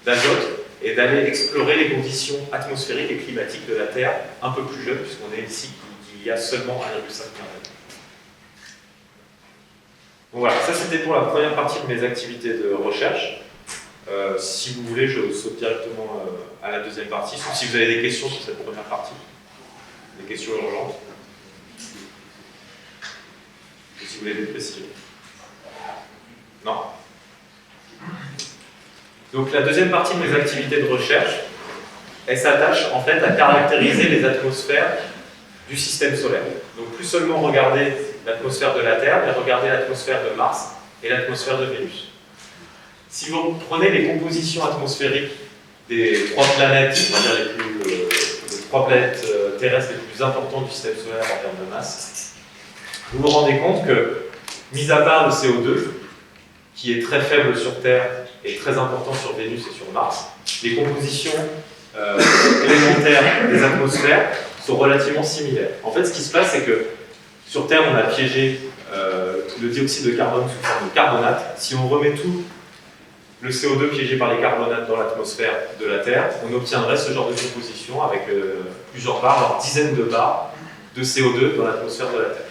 d'azote, et d'aller explorer les conditions atmosphériques et climatiques de la Terre un peu plus jeune, puisqu'on est ici il y a seulement 1,5 milliard d'années. Donc voilà, ça c'était pour la première partie de mes activités de recherche. Si vous voulez, je saute directement à la deuxième partie, sauf si vous avez des questions sur cette première partie. Des questions urgentes. Ou si vous voulez des précisions. Non? Donc la deuxième partie de mes activités de recherche, elle s'attache en fait à caractériser les atmosphères du système solaire. Donc plus seulement regarder l'atmosphère de la Terre, mais regarder l'atmosphère de Mars et l'atmosphère de Vénus. Si vous prenez les compositions atmosphériques des 3 planètes, on va dire les 3 planètes terrestres les plus importantes du système solaire en termes de masse, vous vous rendez compte que, mis à part le CO2, qui est très faible sur Terre et très important sur Vénus et sur Mars, les compositions élémentaires des atmosphères sont relativement similaires. En fait, ce qui se passe, c'est que sur Terre, on a piégé le dioxyde de carbone sous forme de carbonate. Si on remet tout le CO2 piégé par les carbonates dans l'atmosphère de la Terre, on obtiendrait ce genre de composition avec plusieurs barres, voire dizaines de barres de CO2 dans l'atmosphère de la Terre.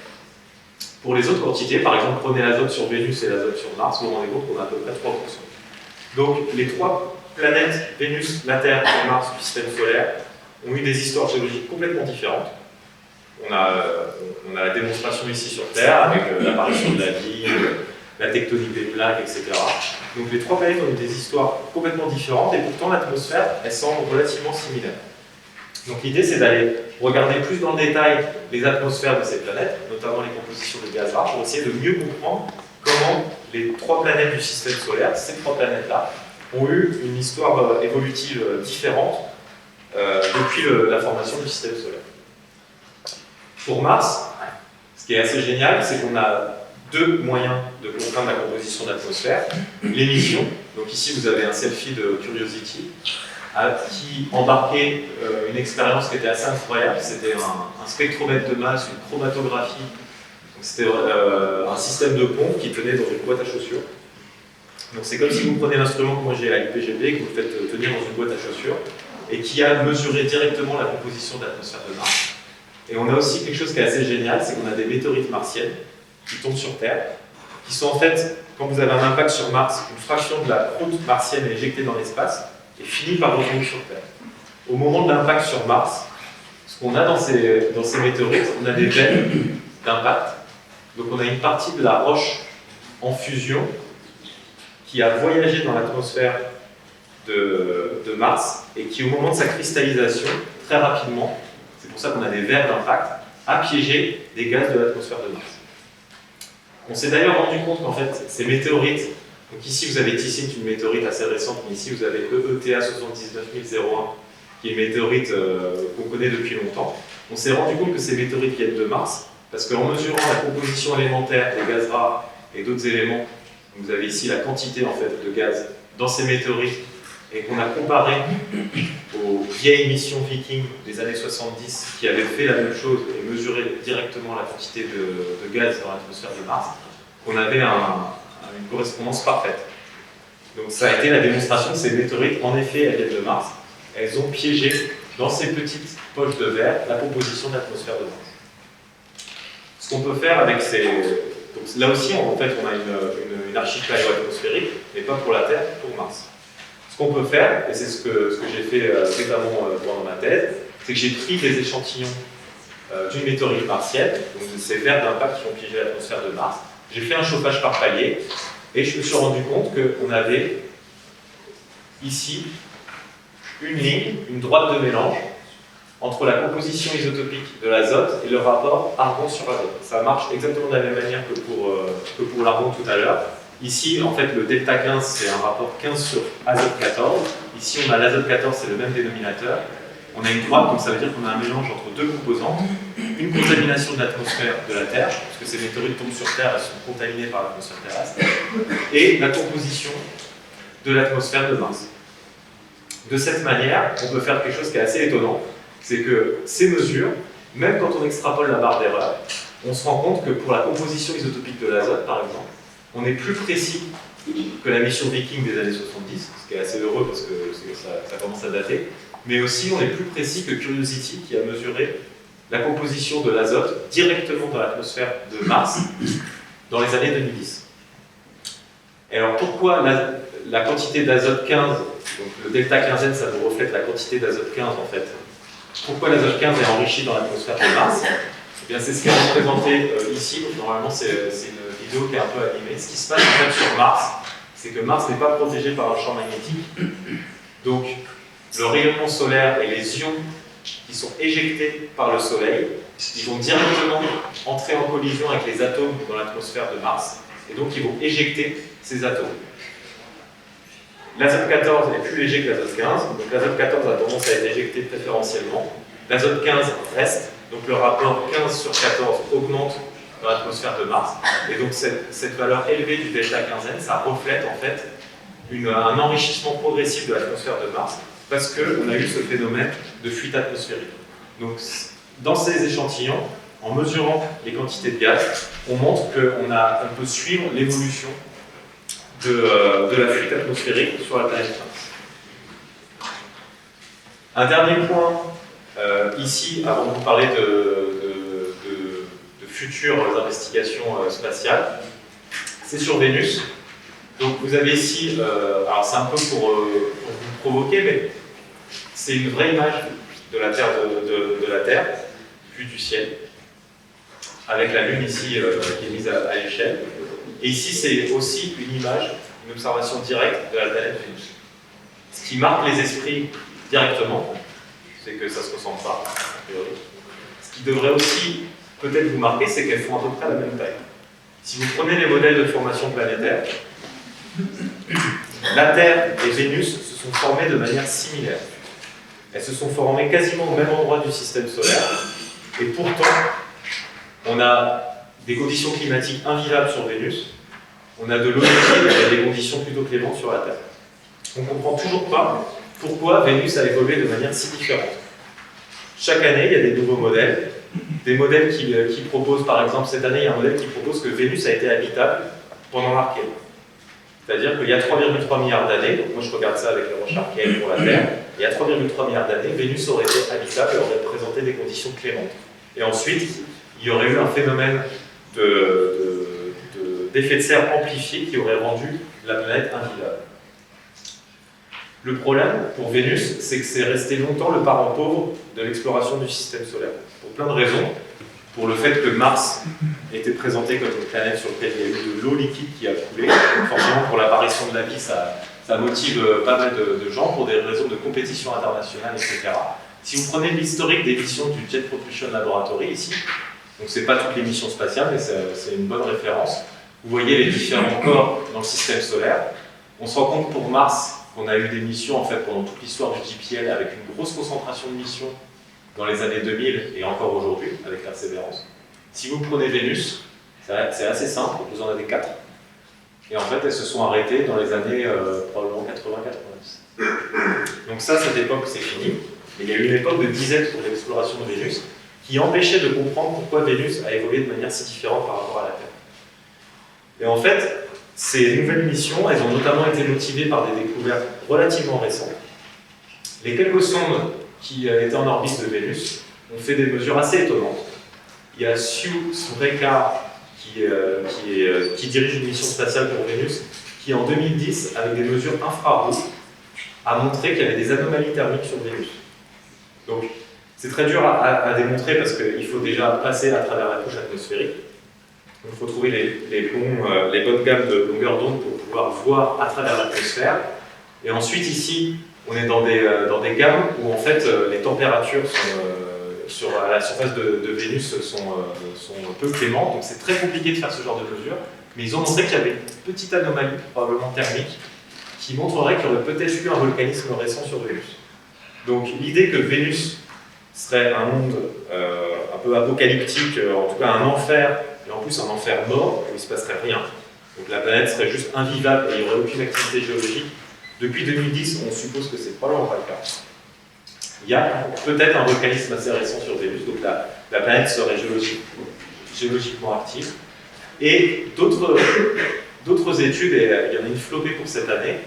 Pour les autres quantités, par exemple, prenez l'azote sur Vénus et l'azote sur Mars, vous vous rendez compte qu'on a à peu près 3%. Donc les 3 planètes, Vénus, la Terre et Mars du système solaire, ont eu des histoires géologiques complètement différentes. On a la démonstration ici sur Terre avec l'apparition de la vie, la tectonique des plaques, etc. Donc les 3 planètes ont eu des histoires complètement différentes et pourtant l'atmosphère, elle semble relativement similaire. Donc l'idée c'est d'aller regarder plus dans le détail les atmosphères de ces planètes, notamment les compositions de gaz rares, pour essayer de mieux comprendre comment les 3 planètes du système solaire, ces 3 planètes-là, ont eu une histoire évolutive différente depuis la formation du système solaire. Pour Mars, ce qui est assez génial, c'est qu'on a 2 moyens de comprendre la composition de l'atmosphère. L'émission, donc ici vous avez un selfie de Curiosity, qui embarquait une expérience qui était assez incroyable. C'était un spectromètre de masse, une chromatographie. C'était un système de pompe qui tenait dans une boîte à chaussures. Donc c'est comme si vous prenez l'instrument que moi j'ai à l'IPGP, que vous le faites tenir dans une boîte à chaussures, et qui a mesuré directement la composition de l'atmosphère de Mars. Et on a aussi quelque chose qui est assez génial, c'est qu'on a des météorites martiennes qui tombent sur Terre, qui sont en fait, quand vous avez un impact sur Mars, une fraction de la croûte martienne est éjectée dans l'espace et finit par retomber sur Terre. Au moment de l'impact sur Mars, ce qu'on a dans ces météorites, on a des veines d'impact. Donc on a une partie de la roche en fusion qui a voyagé dans l'atmosphère de Mars et qui, au moment de sa cristallisation, très rapidement, c'est pour ça qu'on a des verres d'impact, a piégé des gaz de l'atmosphère de Mars. On s'est d'ailleurs rendu compte qu'en fait, ces météorites, donc ici vous avez Tissine, une météorite assez récente, mais ici vous avez EETA 79001, qui est une météorite qu'on connaît depuis longtemps. On s'est rendu compte que ces météorites viennent de Mars, parce qu'en mesurant la composition élémentaire des gaz rares et d'autres éléments, vous avez ici la quantité en fait, de gaz dans ces météorites, et qu'on a comparé aux vieilles missions Viking des années 70 qui avaient fait la même chose et mesuré directement la quantité de gaz dans l'atmosphère de Mars, on avait une correspondance parfaite. Donc ça a été la démonstration que ces météorites, en effet, elles viennent de Mars. Elles ont piégé dans ces petites poches de verre la composition de l'atmosphère de Mars. Ce qu'on peut faire avec ces... Donc là aussi, en fait, on a une archive paléo-atmosphérique, mais pas pour la Terre, pour Mars. Ce Ce qu'on peut faire, et c'est ce que j'ai fait notamment pendant ma thèse, c'est que j'ai pris des échantillons d'une météorite martienne, donc de ces vers d'impact qui ont piégé l'atmosphère de Mars. J'ai fait un chauffage par palier, et je me suis rendu compte qu'on avait ici une ligne, une droite de mélange, entre la composition isotopique de l'azote et le rapport argon sur azote. Ça marche exactement de la même manière que pour l'argon tout à l'heure. Ici, en fait, le delta 15, c'est un rapport 15 sur azote 14. Ici, on a l'azote 14, c'est le même dénominateur. On a une droite, donc ça veut dire qu'on a un mélange entre deux composantes. Une contamination de l'atmosphère de la Terre, parce que ces météorites tombent sur Terre, elles sont contaminées par l'atmosphère terrestre. Et la composition de l'atmosphère de Mars. De cette manière, on peut faire quelque chose qui est assez étonnant, c'est que ces mesures, même quand on extrapole la barre d'erreur, on se rend compte que pour la composition isotopique de l'azote, par exemple, on est plus précis que la mission Viking des années 70, ce qui est assez heureux parce que ça commence à dater, mais aussi on est plus précis que Curiosity qui a mesuré la composition de l'azote directement dans l'atmosphère de Mars dans les années 2010. Et alors pourquoi la quantité d'azote 15, donc le delta 15N, ça nous reflète la quantité d'azote 15 en fait. Pourquoi l'azote 15 est enrichi dans l'atmosphère de Mars? Eh bien, c'est ce qui est représenté ici. Donc, normalement, c'est une vidéo qui est un peu animée. Ce qui se passe en fait sur Mars, c'est que Mars n'est pas protégé par un champ magnétique. Donc, le rayonnement solaire et les ions qui sont éjectés par le Soleil, ils vont directement entrer en collision avec les atomes dans l'atmosphère de Mars, et donc ils vont éjecter ces atomes. L'azote 14 est plus léger que l'azote 15, donc l'azote 14 a tendance à être éjecté préférentiellement. L'azote 15 reste, donc le rapport 15 sur 14 augmente dans l'atmosphère de Mars, et donc cette valeur élevée du delta 15N, ça reflète en fait un enrichissement progressif de l'atmosphère de Mars, parce qu'on a eu ce phénomène de fuite atmosphérique. Donc, dans ces échantillons, en mesurant les quantités de gaz, on montre qu'on peut suivre l'évolution de la fuite atmosphérique sur la planète Mars. Un dernier point, ici, avant de vous parler de futures investigations spatiales, c'est sur Vénus. Donc vous avez ici, alors c'est un peu pour vous provoquer, mais c'est une vraie image de la Terre, de la Terre, vue du ciel, avec la Lune ici qui est mise à l'échelle. Et ici c'est aussi une image, une observation directe de la planète Vénus. Ce qui marque les esprits directement, c'est que ça ne se ressemble pas, a priori. Ce qui devrait aussi peut-être vous marquer, c'est qu'elles font à peu près la même taille. Si vous prenez les modèles de formation planétaire, la Terre et Vénus se sont formées de manière similaire. Elles se sont formées quasiment au même endroit du système solaire, et pourtant, on a des conditions climatiques invivables sur Vénus, on a de l'eau liquide et des conditions plutôt clémentes sur la Terre. On ne comprend toujours pas pourquoi Vénus a évolué de manière si différente. Chaque année, il y a des nouveaux modèles, des modèles qui proposent, par exemple, cette année, il y a un modèle qui propose que Vénus a été habitable pendant l'Archéenne. C'est-à-dire qu'il y a 3,3 milliards d'années, donc moi je regarde ça avec les roches archéennes pour la Terre, il y a 3,3 milliards d'années, Vénus aurait été habitable et aurait présenté des conditions clémentes. Et ensuite, il y aurait eu un phénomène d'effet de serre amplifié qui aurait rendu la planète invivable. Le problème pour Vénus, c'est que c'est resté longtemps le parent pauvre de l'exploration du système solaire. Pour plein de raisons. Pour le fait que Mars était présenté comme une planète sur laquelle il y a eu de l'eau liquide qui a coulé. Donc forcément, pour l'apparition de la vie, ça motive pas mal de gens pour des raisons de compétition internationale, etc. Si vous prenez l'historique des missions du Jet Propulsion Laboratory ici, donc c'est pas toutes les missions spatiales, mais c'est une bonne référence. Vous voyez les différents corps dans le système solaire. On se rend compte pour Mars qu'on a eu des missions en fait pendant toute l'histoire du JPL avec une grosse concentration de missions dans les années 2000 et encore aujourd'hui, avec Persévérance. Si vous prenez Vénus, c'est assez simple, vous en avez 4. Et en fait, elles se sont arrêtées dans les années probablement 80-90. Donc ça, cette époque, c'est fini. Mais il y a eu une époque de dizaines pour l'exploration de Vénus qui empêchait de comprendre pourquoi Vénus a évolué de manière si différente par rapport à la Terre. Et en fait, ces nouvelles missions, elles ont notamment été motivées par des découvertes relativement récentes. Les quelques sondes qui étaient en orbite de Vénus ont fait des mesures assez étonnantes. Il y a Sue Reka qui dirige une mission spatiale pour Vénus, qui en 2010, avec des mesures infrarouges, a montré qu'il y avait des anomalies thermiques sur Vénus. Donc, c'est très dur à démontrer parce qu'il faut déjà passer à travers la couche atmosphérique. Donc, il faut trouver les bonnes gammes de longueur d'onde pour pouvoir voir à travers l'atmosphère. Et ensuite, ici, on est dans des gammes où en fait les températures à la surface de Vénus sont peu clémentes. Donc, c'est très compliqué de faire ce genre de mesures. Mais ils ont montré qu'il y avait une petite anomalie, probablement thermique, qui montrerait qu'il y aurait peut-être eu un volcanisme récent sur Vénus. Donc l'idée que Vénus serait un monde un peu apocalyptique, en tout cas un enfer, et en plus un enfer mort, où il ne se passerait rien. Donc la planète serait juste invivable et il n'y aurait aucune activité géologique. Depuis 2010, on suppose que c'est probablement pas le cas. Il y a peut-être un volcanisme assez récent sur Vénus, donc la planète serait géologiquement active. Et d'autres études, et il y en a une flopée pour cette année,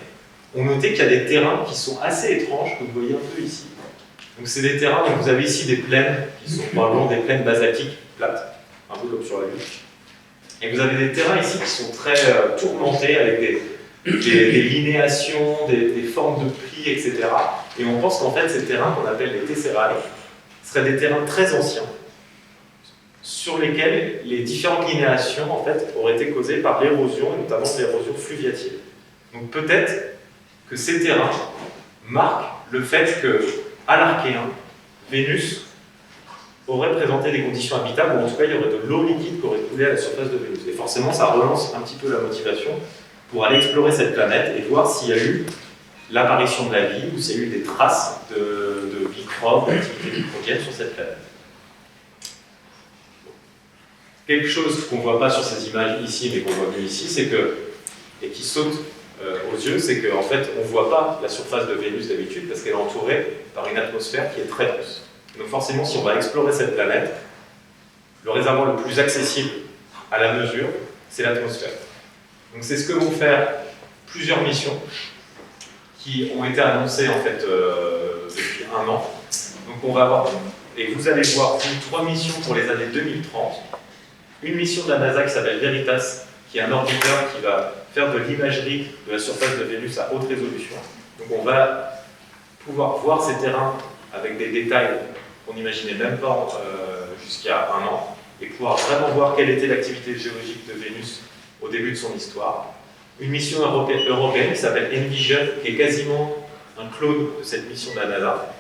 ont noté qu'il y a des terrains qui sont assez étranges, que vous voyez un peu ici. Donc c'est des terrains, donc vous avez ici des plaines, qui sont probablement des plaines basaltiques plates, un peu comme sur la Lune. Et vous avez des terrains ici qui sont très tourmentés, avec des linéations, des formes de plis, etc. Et on pense qu'en fait ces terrains, qu'on appelle les tesserae, seraient des terrains très anciens, sur lesquels les différentes linéations en fait, auraient été causées par l'érosion, et notamment l'érosion fluviatile. Donc peut-être que ces terrains marquent le fait qu'à l'Archéen, Vénus aurait présenté des conditions habitables, ou en tout cas il y aurait de l'eau liquide qui aurait coulé à la surface de Vénus. Et forcément ça relance un petit peu la motivation pour aller explorer cette planète et voir s'il y a eu l'apparition de la vie, ou s'il y a eu des traces de microbes, d'activité microbienne sur cette planète. Quelque chose qu'on ne voit pas sur ces images ici, mais qu'on voit mieux ici, c'est que, et qui saute aux yeux, c'est qu'en fait, on ne voit pas la surface de Vénus d'habitude parce qu'elle est entourée par une atmosphère qui est très douce. Donc forcément, si on va explorer cette planète, le réservoir le plus accessible à la mesure, c'est l'atmosphère. Donc c'est ce que vont faire plusieurs missions qui ont été annoncées en fait depuis 1 an. Donc on va avoir, et vous allez voir, 3 missions pour les années 2030. Une mission de la NASA qui s'appelle Veritas, qui est un orbiteur qui va faire de l'imagerie de la surface de Vénus à haute résolution. Donc on va pouvoir voir ces terrains avec des détails qu'on n'imaginait même pas jusqu'à 1 an, et pouvoir vraiment voir quelle était l'activité géologique de Vénus au début de son histoire. Une mission européenne qui s'appelle Envision, qui est quasiment un clone de cette mission de la NASA.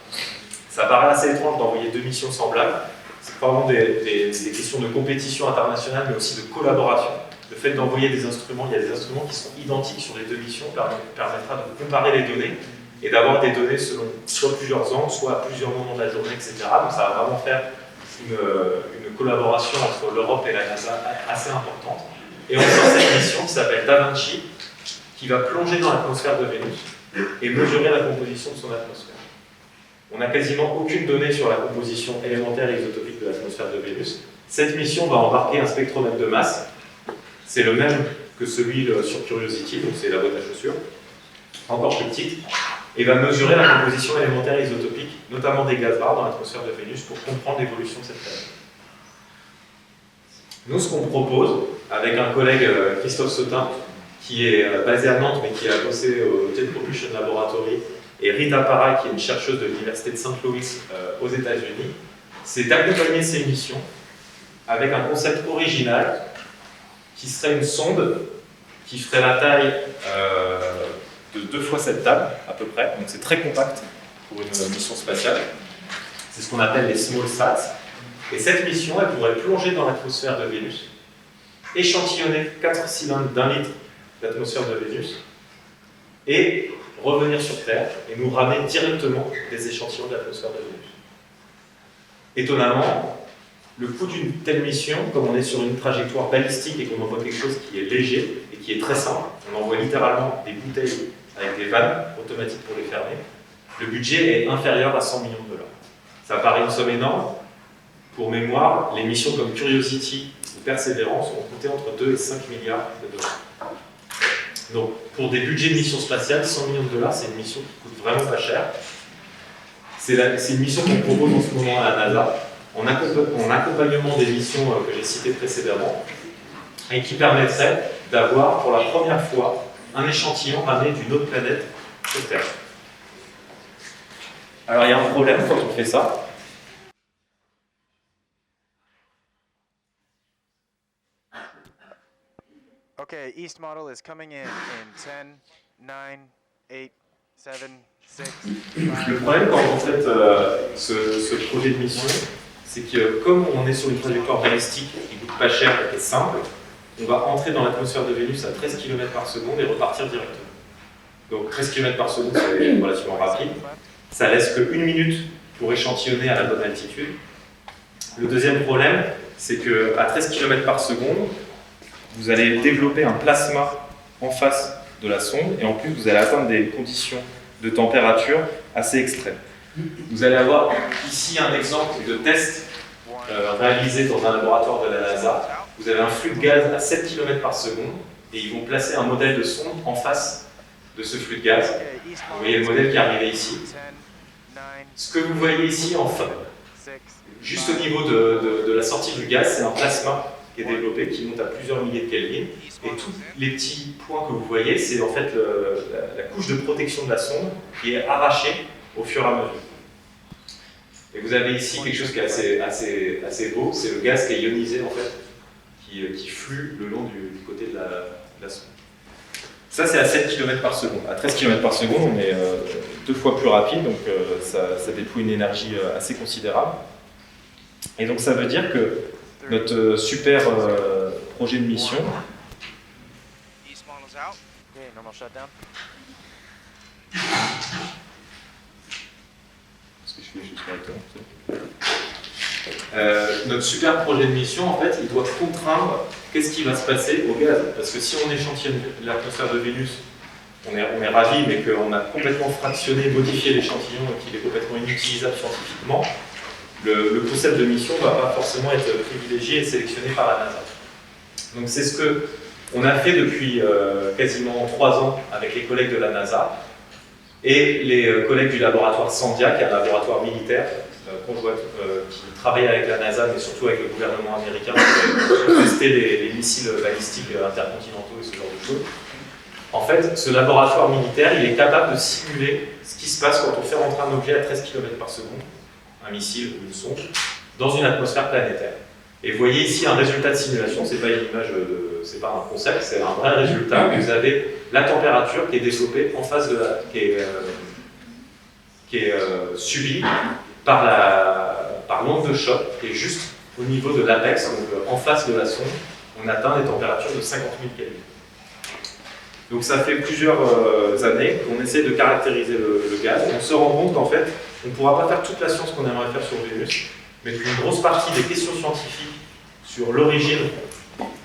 Ça paraît assez étrange d'envoyer 2 missions semblables. C'est probablement des questions de compétition internationale, mais aussi de collaboration. Le fait d'envoyer des instruments, il y a des instruments qui sont identiques sur les 2 missions, permettra de comparer les données et d'avoir des données selon soit plusieurs angles, soit à plusieurs moments de la journée, etc. Donc ça va vraiment faire une collaboration entre l'Europe et la NASA assez importante. Et on sort cette mission qui s'appelle Da Vinci, qui va plonger dans l'atmosphère de Vénus et mesurer la composition de son atmosphère. On n'a quasiment aucune donnée sur la composition élémentaire et isotopique de l'atmosphère de Vénus. Cette mission va embarquer un spectromètre de masse. C'est le même que celui sur Curiosity, donc c'est la boîte à chaussures, encore plus petite, et va mesurer la composition élémentaire et isotopique, notamment des gaz rares dans l'atmosphère de Vénus, pour comprendre l'évolution de cette planète. Nous, ce qu'on propose, avec un collègue, Christophe Sautin, qui est basé à Nantes, mais qui a bossé au Jet Propulsion Laboratory, et Rita Para, qui est une chercheuse de l'Université de Saint Louis aux États-Unis, c'est d'accompagner ces missions avec un concept original qui serait une sonde qui ferait la taille de 2 fois cette table, à peu près. Donc c'est très compact pour une mission spatiale. C'est ce qu'on appelle les small sats. Et cette mission, elle pourrait plonger dans l'atmosphère de Vénus, échantillonner 4 cylindres d'1 litre d'atmosphère de Vénus, et revenir sur Terre et nous ramener directement des échantillons de l'atmosphère de Vénus. Étonnamment, le coût d'une telle mission, comme on est sur une trajectoire balistique et qu'on envoie quelque chose qui est léger et qui est très simple, on envoie littéralement des bouteilles avec des vannes automatiques pour les fermer, le budget est inférieur à 100 millions de dollars. Ça paraît une somme énorme. Pour mémoire, les missions comme Curiosity ou Perseverance ont coûté entre 2 et 5 milliards de dollars. Donc, pour des budgets de mission spatiale, 100 millions de dollars, c'est une mission qui coûte vraiment pas cher. C'est une mission qu'on propose en ce moment à la NASA, en accompagnement des missions que j'ai citées précédemment, et qui permettrait d'avoir pour la première fois un échantillon ramené d'une autre planète sur Terre. Alors il y a un problème quand on fait ça. Okay, East model is coming in 10, 9, 8, 7, 6, 5. Le problème quand on fait ce projet de mission, c'est que comme on est sur une trajectoire balistique qui coûte pas cher et qui est simple, on va entrer dans l'atmosphère de Vénus à 13 km par seconde et repartir directement. Donc 13 km par seconde, c'est relativement rapide. Ça laisse que 1 minute pour échantillonner à la bonne altitude. Le deuxième problème, c'est qu'à 13 km par seconde, vous allez développer un plasma en face de la sonde et en plus vous allez atteindre des conditions de température assez extrêmes. Vous allez avoir ici un exemple de test réalisé dans un laboratoire de la NASA. Vous avez un flux de gaz à 7 km par seconde et ils vont placer un modèle de sonde en face de ce flux de gaz. Vous voyez le modèle qui est arrivé ici. Ce que vous voyez ici, enfin, juste au niveau de la sortie du gaz, c'est un plasma qui est développé, qui monte à plusieurs milliers de Kelvin. Et tous les petits points que vous voyez, c'est en fait la couche de protection de la sonde qui est arrachée au fur et à mesure. Et vous avez ici quelque chose qui est assez beau, c'est le gaz qui est ionisé en fait, qui flue le long du côté de la sonde. Ça c'est à 7 km par seconde. À 13 km par seconde, on est 2 fois plus rapide, donc ça déploie une énergie assez considérable. Et donc ça veut dire que notre super projet de mission, notre super projet de mission, en fait, il doit contraindre qu'est-ce qui va se passer au gaz. Parce que si on échantillonne l'atmosphère de Vénus, on est ravi, mais qu'on a complètement fractionné, modifié l'échantillon et qu'il est complètement inutilisable scientifiquement, le concept de mission ne va pas forcément être privilégié et sélectionné par la NASA. Donc c'est ce qu'on a fait depuis quasiment 3 ans avec les collègues de la NASA et les collègues du laboratoire Sandia, qui est un laboratoire militaire qui travaille avec la NASA, mais surtout avec le gouvernement américain pour tester les missiles balistiques intercontinentaux et ce genre de choses. En fait, ce laboratoire militaire, il est capable de simuler ce qui se passe quand on fait rentrer un objet à 13 km par seconde, un missile ou une sonde, dans une atmosphère planétaire. Et vous voyez ici un résultat de simulation, c'est pas une image, c'est pas un concept, c'est un vrai résultat. Vous avez la température qui est développée en face de qui est subie par l'onde de choc, qui est juste au niveau de l'apex, donc en face de la sonde, on atteint des températures de 50 000 Kelvin. Donc ça fait plusieurs années qu'on essaie de caractériser le gaz. On se rend compte qu'en fait, on ne pourra pas faire toute la science qu'on aimerait faire sur Vénus, mais qu'une grosse partie des questions scientifiques sur l'origine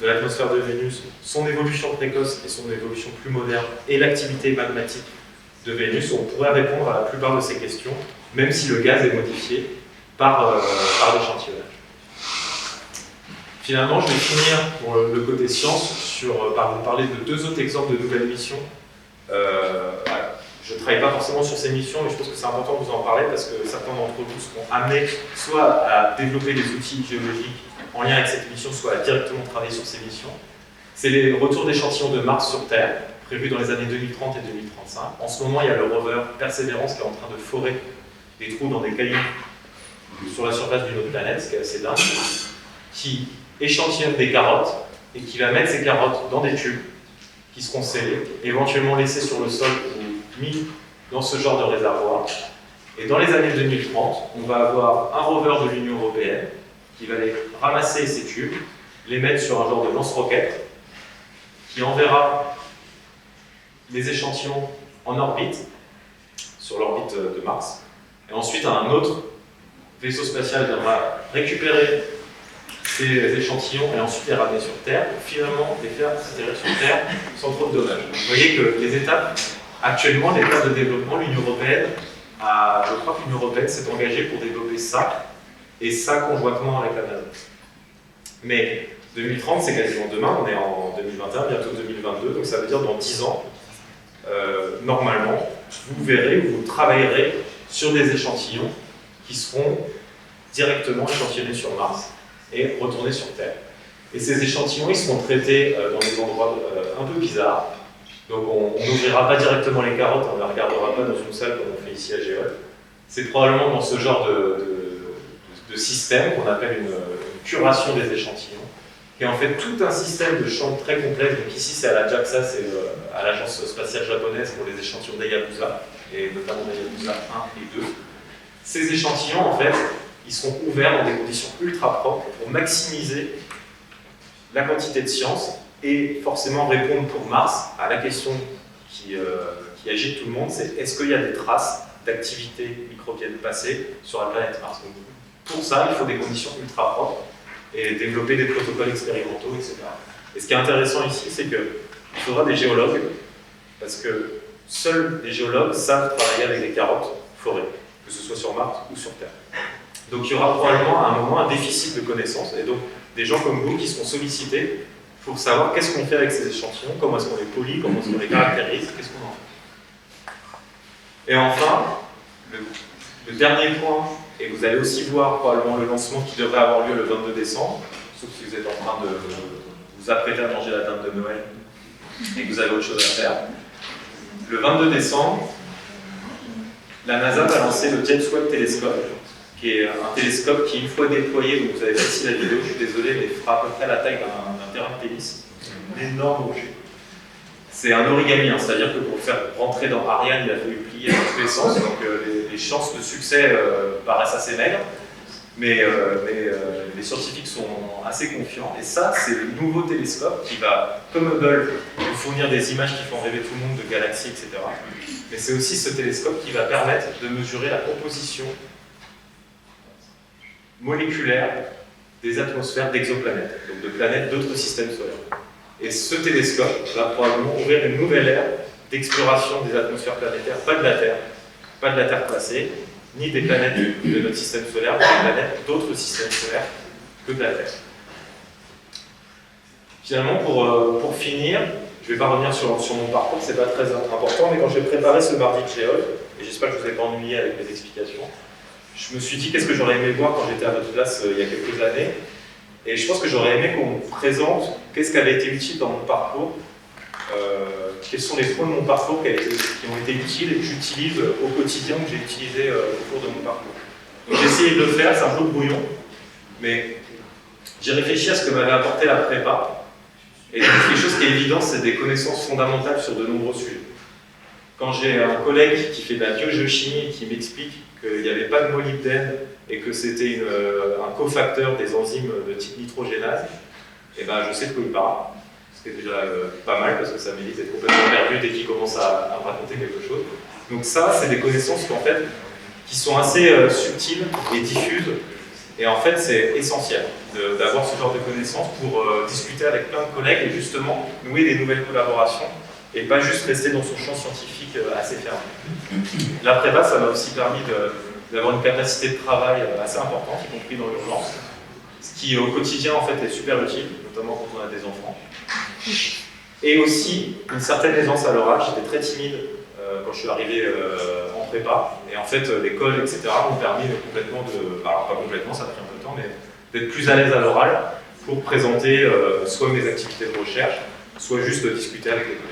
de l'atmosphère de Vénus, son évolution précoce et son évolution plus moderne, et l'activité magmatique de Vénus, on pourrait répondre à la plupart de ces questions, même si le gaz est modifié par l'échantillonnage. Finalement, je vais finir pour le côté science par vous parler de 2 autres exemples de nouvelles missions. Je ne travaille pas forcément sur ces missions, mais je pense que c'est important de vous en parler parce que certains d'entre vous seront amenés soit à développer des outils géologiques en lien avec cette mission, soit à directement travailler sur ces missions. C'est les retours d'échantillons de Mars sur Terre, prévus dans les années 2030 et 2035. En ce moment, il y a le rover Perseverance qui est en train de forer des trous dans des cailloux sur la surface d'une autre planète, ce qui est assez dingue, qui échantillonne des carottes et qui va mettre ces carottes dans des tubes qui seront scellés, éventuellement laissés sur le sol ou mis dans ce genre de réservoir. Et dans les années 2030, on va avoir un rover de l'Union européenne qui va aller ramasser ces tubes, les mettre sur un genre de lance-roquette qui enverra les échantillons en orbite, sur l'orbite de Mars. Et ensuite, un autre vaisseau spatial viendra récupérer ces échantillons et ensuite les ramener sur Terre pour finalement les faire atterrir sur Terre sans trop de dommages. Vous voyez que les étapes, actuellement, l'étape de développement, l'Union européenne, je crois que l'Union européenne s'est engagée pour développer ça, et ça conjointement avec la NASA. Mais 2030, c'est quasiment demain, on est en 2021, bientôt 2022, donc ça veut dire dans 10 ans, normalement, vous verrez, vous travaillerez sur des échantillons qui seront directement échantillonnés sur Mars et retournés sur Terre. Et ces échantillons, ils seront traités dans des endroits un peu bizarres. Donc on n'ouvrira pas directement les carottes, on ne les regardera pas dans une salle comme on fait ici à Gérard. C'est probablement dans ce genre de système qu'on appelle une curation des échantillons, qui est en fait tout un système de champs très complexe. Donc ici c'est à la JAXA, c'est à l'agence spatiale japonaise pour les échantillons d'Hayabusa, et notamment d'Hayabusa 1 et 2. Ces échantillons, en fait, ils seront ouverts dans des conditions ultra propres pour maximiser la quantité de science et forcément répondre pour Mars à la question qui agite tout le monde, c'est est-ce qu'il y a des traces d'activité microbienne passée sur la planète Mars. Donc, pour ça, il faut des conditions ultra propres et développer des protocoles expérimentaux, etc. Et ce qui est intéressant ici, c'est qu'il faudra des géologues, parce que seuls les géologues savent travailler avec des carottes forêts, que ce soit sur Mars ou sur Terre. Donc il y aura probablement à un moment un déficit de connaissances, et donc des gens comme vous qui seront sollicités pour savoir qu'est-ce qu'on fait avec ces échantillons, comment est-ce qu'on les polie, comment est-ce qu'on les caractérise, qu'est-ce qu'on en fait. Et enfin, le dernier point, et vous allez aussi voir probablement le lancement qui devrait avoir lieu le 22 décembre, sauf si vous êtes en train de vous apprêter à manger la dinde de Noël et que vous avez autre chose à faire. Le 22 décembre, la NASA va lancer le James Webb Telescope, qui est un télescope qui, une fois déployé, donc vous avez fait ici la vidéo, je suis désolé, mais fera à peu près la taille d'un terrain de tennis. Un énorme objet. C'est un origami, hein, c'est-à-dire que pour le faire rentrer dans Ariane, il a fallu plier dans tous les sens, donc les chances de succès paraissent assez maigres, mais les scientifiques sont assez confiants. Et ça, c'est le nouveau télescope qui va, comme Hubble, nous fournir des images qui font rêver tout le monde de galaxies, etc. Mais c'est aussi ce télescope qui va permettre de mesurer la composition moléculaire des atmosphères d'exoplanètes, donc de planètes d'autres systèmes solaires. Et ce télescope va probablement ouvrir une nouvelle ère d'exploration des atmosphères planétaires, pas de la Terre placée, ni des planètes de notre système solaire, mais des planètes d'autres systèmes solaires que de la Terre. Finalement, pour finir, je ne vais pas revenir sur mon parcours, c'est pas très important, mais quand j'ai préparé ce mardi de Géol, et j'espère que je ne vous ai pas ennuyé avec mes explications, je me suis dit qu'est-ce que j'aurais aimé voir quand j'étais à votre place il y a quelques années. Et je pense que j'aurais aimé qu'on me présente qu'est-ce qui avait été utile dans mon parcours, quels sont les points de mon parcours qui ont été utiles et que j'utilise au quotidien, que j'ai utilisé au cours de mon parcours. Donc j'ai essayé de le faire, c'est un peu brouillon, mais j'ai réfléchi à ce que m'avait apporté la prépa. Et quelque chose qui est évident, c'est des connaissances fondamentales sur de nombreux sujets. Quand j'ai un collègue qui fait de la biogéochimie et qui m'explique qu'il n'y avait pas de molybdène et que c'était un cofacteur des enzymes de type nitrogénase, et ben je sais de quoi il parle. Ce qui est déjà pas mal parce que ça m'évite d'être complètement perdu dès qu'il commence à me raconter quelque chose. Donc ça, c'est des connaissances qui sont assez subtiles et diffuses. Et en fait, c'est essentiel d'avoir ce genre de connaissances pour discuter avec plein de collègues et justement nouer des nouvelles collaborations et pas juste rester dans son champ scientifique assez fermé. La prépa, ça m'a aussi permis d'avoir une capacité de travail assez importante, y compris dans l'urgence, ce qui au quotidien en fait est super utile, notamment quand on a des enfants. Et aussi une certaine aisance à l'oral. J'étais très timide quand je suis arrivé en prépa, et en fait l'école, etc. m'ont permis complètement alors pas complètement, ça a pris un peu de temps, mais d'être plus à l'aise à l'oral pour présenter soit mes activités de recherche, soit juste discuter avec les collègues.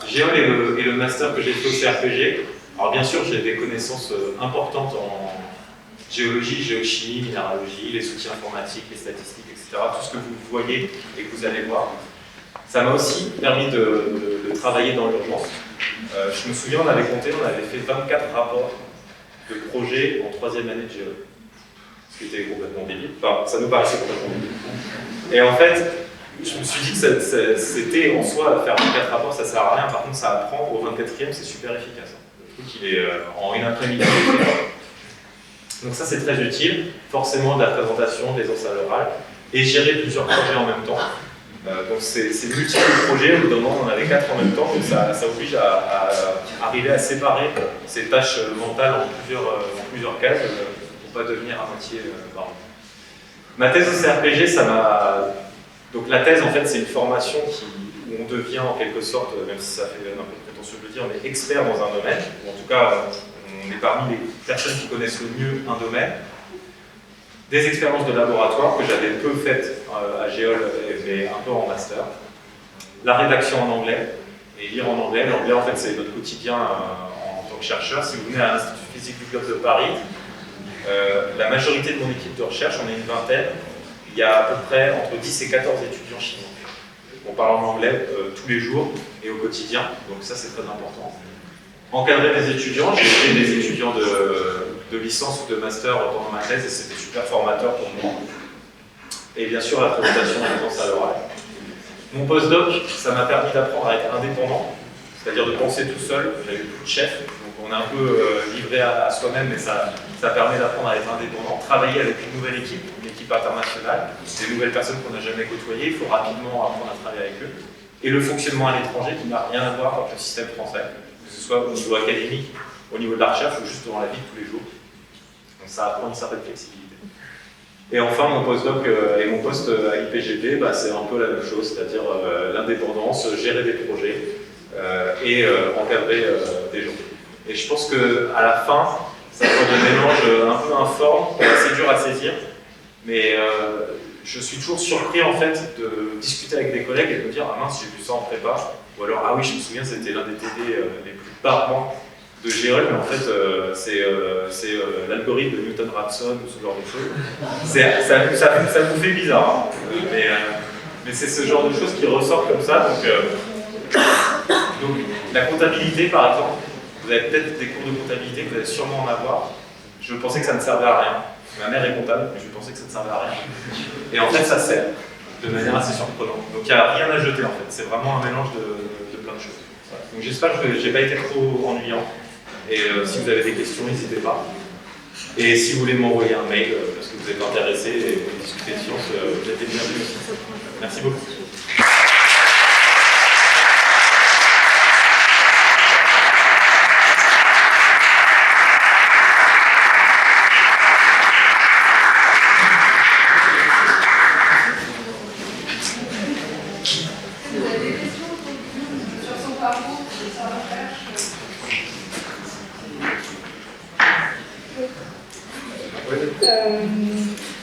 Géol et le master que j'ai fait au CRPG. Alors bien sûr, j'ai des connaissances importantes en géologie, géochimie, minéralogie, les outils informatiques, les statistiques, etc. Tout ce que vous voyez et que vous allez voir. Ça m'a aussi permis de travailler dans l'urgence. Je me souviens, on avait fait 24 rapports de projets en 3e année de géo. Ce qui était complètement débile. Enfin, ça nous paraissait complètement débile. Et en fait, je me suis dit que c'était en soi, faire 24 rapports, ça sert à rien. Par contre, ça apprend. Au 24e, c'est super efficace. Le truc, il est en une après-midi. Donc ça, c'est très utile. Forcément, de la présentation, des aisance à l'oral, et gérer plusieurs projets en même temps. Donc c'est multiples projets, au bout d'un moment on en avait 4 en même temps, donc ça oblige à arriver à séparer ces tâches mentales en plusieurs cases pour ne pas devenir à moitié barreau. Ma thèse au CRPG, ça m'a... Donc la thèse en fait c'est une formation où on devient en quelque sorte, même si ça fait un peu prétentieux de le dire, on est expert dans un domaine, ou en tout cas on est parmi les personnes qui connaissent le mieux un domaine. Des expériences de laboratoire que j'avais peu faites à Géol, mais un peu en master. La rédaction en anglais, et lire en anglais. L'anglais, en fait, c'est notre quotidien en tant que chercheur, si vous venez à l'Institut physique du globe de Paris, la majorité de mon équipe de recherche, on est une vingtaine, il y a à peu près entre 10 et 14 étudiants chinois. On parle en anglais tous les jours et au quotidien, donc ça c'est très important. Encadrer des étudiants, j'ai fait des étudiants de licence ou de master pendant ma thèse et c'était super formateur pour moi. Et bien sûr la présentation en à l'oral. Mon postdoc, ça m'a permis d'apprendre à être indépendant, c'est-à-dire de penser tout seul. J'avais beaucoup de chefs, donc on est un peu livré à soi-même, mais ça permet d'apprendre à être indépendant, travailler avec une nouvelle équipe, une équipe internationale, des nouvelles personnes qu'on n'a jamais côtoyées, il faut rapidement apprendre à travailler avec eux. Et le fonctionnement à l'étranger qui n'a rien à voir avec le système français, que ce soit au niveau académique, au niveau de la recherche ou juste dans la vie de tous les jours. Donc ça apprend une certaine flexibilité. Et enfin, mon postdoc et mon poste à l'IPGP, c'est un peu la même chose, c'est-à-dire l'indépendance, gérer des projets et encadrer des gens. Et je pense qu'à la fin, ça fait un mélange un peu informe, assez dur à saisir, mais je suis toujours surpris en fait de discuter avec des collègues et de me dire « Ah mince, j'ai vu ça en prépa » ou alors « Ah oui, je me souviens, c'était l'un des TD les plus barbants de Géol, mais en fait, c'est l'algorithme de Newton-Raphson ou ce genre de choses. Ça vous fait bizarre, hein, mais c'est ce genre de choses qui ressortent comme ça. Donc la comptabilité, par exemple, vous avez peut-être des cours de comptabilité, vous allez sûrement en avoir. Je pensais que ça ne servait à rien. Ma mère est comptable, mais je pensais que ça ne servait à rien. Et en fait, ça sert, de manière assez surprenante. Donc il n'y a rien à jeter, en fait. C'est vraiment un mélange de plein de choses. Donc j'espère que je n'ai pas été trop ennuyant. Et si vous avez des questions, n'hésitez pas. Et si vous voulez m'envoyer un mail parce que vous êtes intéressé et vous discutez de science, vous êtes les bienvenus aussi. Merci beaucoup. Vous avez des questions sur son parcours, sur sa recherche?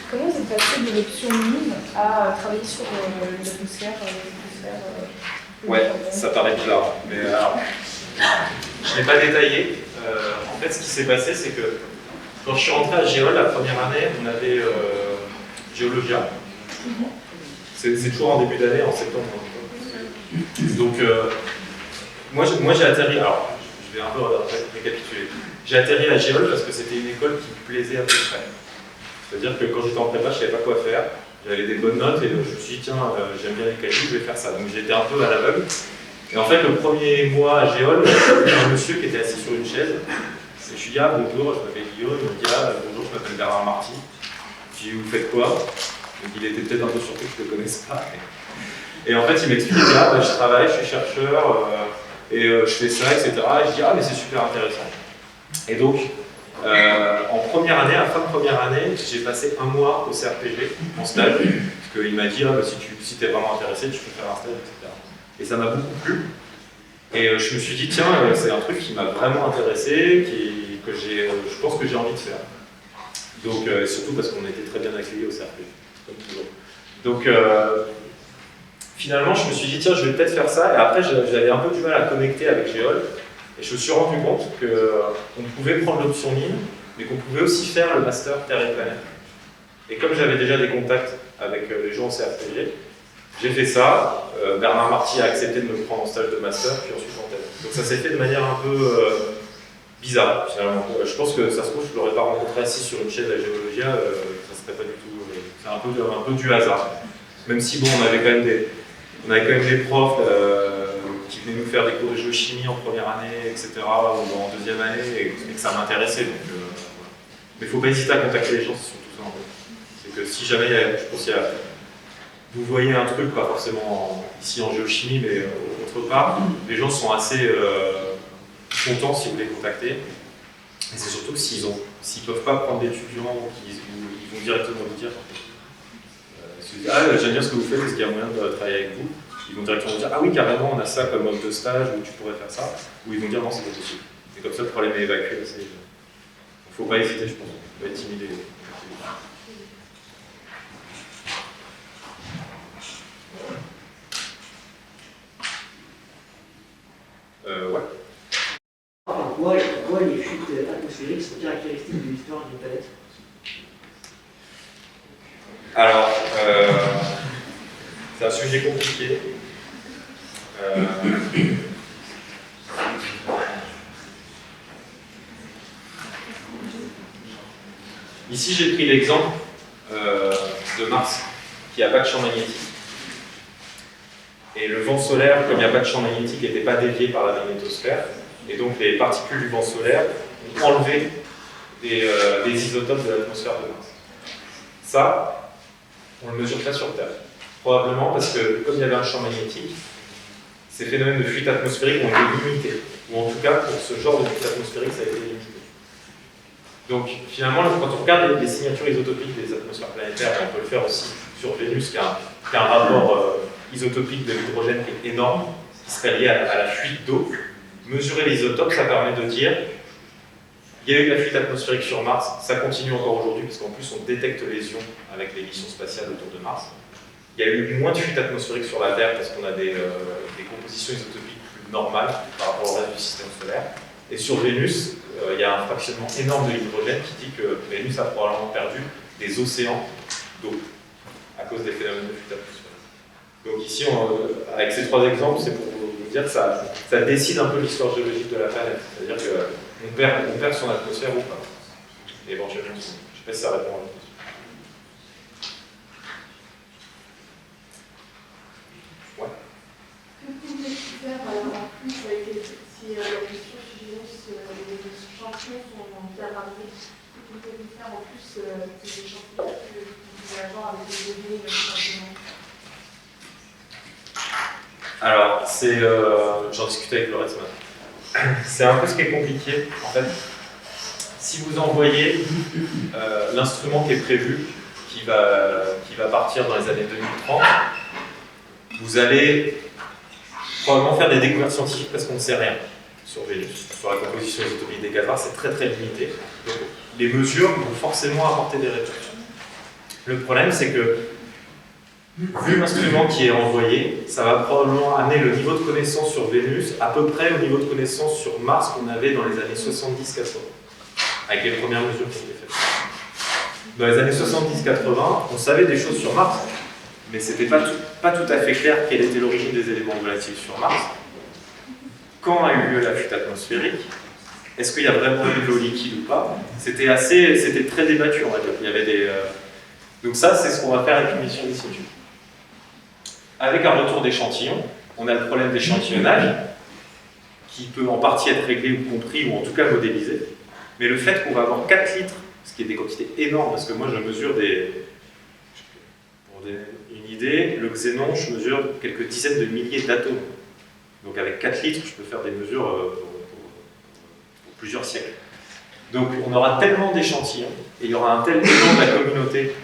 Comment vous êtes passé de l'option mine à travailler sur l'atmosphère Ouais, ça paraît bizarre, mais alors, je ne l'ai pas détaillé. En fait, ce qui s'est passé, c'est que quand je suis rentré à Géol, la première année, on avait Géologia. C'est toujours en début d'année, en septembre. Donc, moi j'ai atterri, alors, je vais un peu récapituler. J'ai atterri à Géol parce que c'était une école qui me plaisait à peu près. C'est-à-dire que quand j'étais en prépa, je ne savais pas quoi faire. J'avais des bonnes notes et je me suis dit, tiens, j'aime bien les calculs, je vais faire ça. Donc j'étais un peu à l'aveugle. Et en fait, le premier mois à Géol, il y a un monsieur qui était assis sur une chaise. Et je lui dis, ah bonjour, je m'appelle Guillaume. Il me dit, ah bonjour, je m'appelle Bernard Marty. Je lui dis, vous faites quoi? Donc il était peut-être un peu surpris que je ne le connaisse pas. Et en fait, il m'explique, ah je travaille, je suis chercheur, et je fais ça, etc. Et je dis, ah mais c'est super intéressant. Et donc, en première année, à la fin de première année, j'ai passé un mois au CRPG en stage, parce qu'il m'a dit ah, bah, si tu es vraiment intéressé, tu peux faire un stage, etc. Et ça m'a beaucoup plu. Et je me suis dit, tiens, c'est un truc qui m'a vraiment intéressé, que je pense que j'ai envie de faire. Donc, surtout parce qu'on était très bien accueillis au CRPG, comme toujours. Donc, finalement, je me suis dit, tiens, je vais peut-être faire ça. Et après, j'avais un peu du mal à connecter avec Géol. Et je me suis rendu compte qu'on pouvait prendre l'option mine, mais qu'on pouvait aussi faire le master Terre et Planète. Et comme j'avais déjà des contacts avec les gens au CRPG, j'ai fait ça. Bernard Marty a accepté de me prendre en stage de master, puis ensuite en thèse. Donc ça s'est fait de manière un peu bizarre, finalement. Je pense que ça se trouve, je ne l'aurais pas rencontré assis sur une chaise à Géologia, ça serait pas du tout... c'est un peu du hasard. Même si, bon, on avait quand même des profs qui venaient nous faire des cours de géochimie en première année, etc., ou en deuxième année, et que ça m'intéressait. Voilà. Mais il ne faut pas hésiter à contacter les gens, c'est surtout ça en fait. C'est que si jamais, je pense vous voyez un truc, pas forcément ici en géochimie, mais autre part, les gens sont assez contents si vous les contactez. Et c'est surtout que s'ils ne peuvent pas prendre d'étudiants, ils vont directement vous dire ah, j'aime bien ce que vous faites, est-ce qu'il y a moyen de travailler avec vous? Ils vont directement dire ah oui, carrément, on a ça comme offre de stage où tu pourrais faire ça. Ou ils vont dire non, c'est pas possible. Et comme ça, le problème est évacué. Il ne faut pas hésiter, je pense. Il faut être timide. Ouais. pourquoi les fuites atmosphériques sont caractéristiques de l'histoire d'une planète? Alors, c'est un sujet compliqué. Ici, j'ai pris l'exemple de Mars, qui n'a pas de champ magnétique. Et le vent solaire, comme il n'y a pas de champ magnétique, n'était pas dévié par la magnétosphère. Et donc, les particules du vent solaire ont enlevé des isotopes de l'atmosphère de Mars. Ça, on ne le mesure pas sur Terre. Probablement parce que, comme il y avait un champ magnétique, ces phénomènes de fuite atmosphérique ont été limités. Ou en tout cas, pour ce genre de fuite atmosphérique, ça a été limité. Donc, finalement, quand on regarde les signatures isotopiques des atmosphères planétaires, et on peut le faire aussi sur Vénus, qui a un rapport isotopique de l'hydrogène qui est énorme, qui serait lié à la fuite d'eau, mesurer l'isotope, ça permet de dire il y a eu de la fuite atmosphérique sur Mars, ça continue encore aujourd'hui, parce qu'en plus on détecte les ions avec les missions spatiales autour de Mars. Il y a eu moins de fuite atmosphérique sur la Terre, parce qu'on a des compositions isotopiques plus normales par rapport au reste du système solaire. Et sur Vénus, il y a un fractionnement énorme de l'hydrogène qui dit que Vénus a probablement perdu des océans d'eau à cause des phénomènes de fuite atmosphérique. Donc ici, avec ces trois exemples, c'est pour vous dire que ça décide un peu l'histoire géologique de la planète. C'est-à-dire qu'on perd son atmosphère ou pas. Éventuellement. Je ne sais pas si ça répond à votre question. Ouais. Que pouvez-vous faire en plus avec si la question suivante, les échantillons sont bien ramenés? Que pouvez-vous faire en plus des échantillons que vous pouvez avoir avec les données simplement? Alors, j'en discutais avec Laurette ce matin. C'est un peu ce qui est compliqué, en fait. Si vous envoyez l'instrument qui est prévu, qui va partir dans les années 2030, vous allez probablement faire des découvertes scientifiques parce qu'on ne sait rien sur Vénus. Sur la composition isotopique des gaz rares, c'est très très limité. Donc, les mesures vont forcément apporter des réponses. Le problème, c'est que vu l'instrument qui est envoyé, ça va probablement amener le niveau de connaissance sur Vénus à peu près au niveau de connaissance sur Mars qu'on avait dans les années 70-80, avec les premières mesures qui ont été faites. Dans les années 70-80, on savait des choses sur Mars, mais c'était pas tout à fait clair quelle était l'origine des éléments volatiles sur Mars. Quand a eu lieu la fuite atmosphérique? Est-ce qu'il y a vraiment eu de l'eau liquide ou pas? C'était très débattu, on va dire. Il y avait Donc ça, c'est ce qu'on va faire avec une mission d'ICTU. Avec un retour d'échantillon, on a le problème d'échantillonnage, qui peut en partie être réglé ou compris, ou en tout cas modélisé. Mais le fait qu'on va avoir 4 litres, ce qui est des quantités énormes, parce que moi je mesure pour donner une idée, le xénon, je mesure quelques dizaines de milliers d'atomes. Donc avec 4 litres, je peux faire des mesures pour plusieurs siècles. Donc on aura tellement d'échantillons, et il y aura un tel élan de la communauté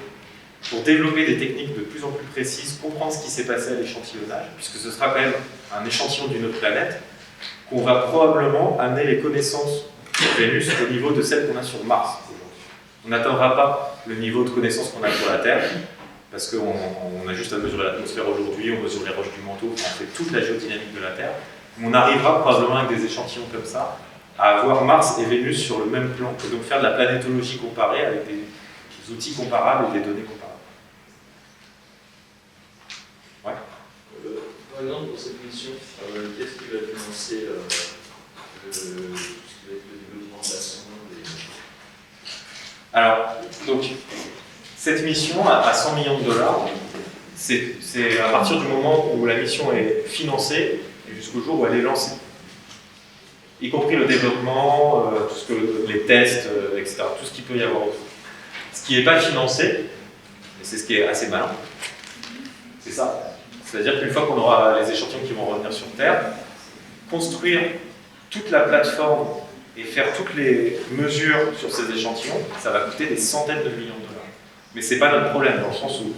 pour développer des techniques de plus en plus précises, comprendre ce qui s'est passé à l'échantillonnage, puisque ce sera quand même un échantillon d'une autre planète, qu'on va probablement amener les connaissances sur Vénus au niveau de celles qu'on a sur Mars. On n'atteindra pas le niveau de connaissances qu'on a sur la Terre, parce qu'on a juste à mesurer l'atmosphère aujourd'hui, on mesure les roches du manteau, on fait toute la géodynamique de la Terre. Mais on arrivera probablement avec des échantillons comme ça à avoir Mars et Vénus sur le même plan, et donc faire de la planétologie comparée avec des outils comparables et des données comparables. Ouais. Par exemple, pour cette mission, qu'est-ce qui va financer tout ce qui va être le développement de la sonde Alors, donc, cette mission à 100 millions de dollars, c'est à partir du moment où la mission est financée et jusqu'au jour où elle est lancée. Y compris le développement, les tests, etc., tout ce qu'il peut y avoir autour. Ce qui n'est pas financé, et c'est ce qui est assez malin, c'est ça. C'est-à-dire qu'une fois qu'on aura les échantillons qui vont revenir sur Terre, construire toute la plateforme et faire toutes les mesures sur ces échantillons, ça va coûter des centaines de millions de dollars. Mais ce n'est pas notre problème, dans le sens où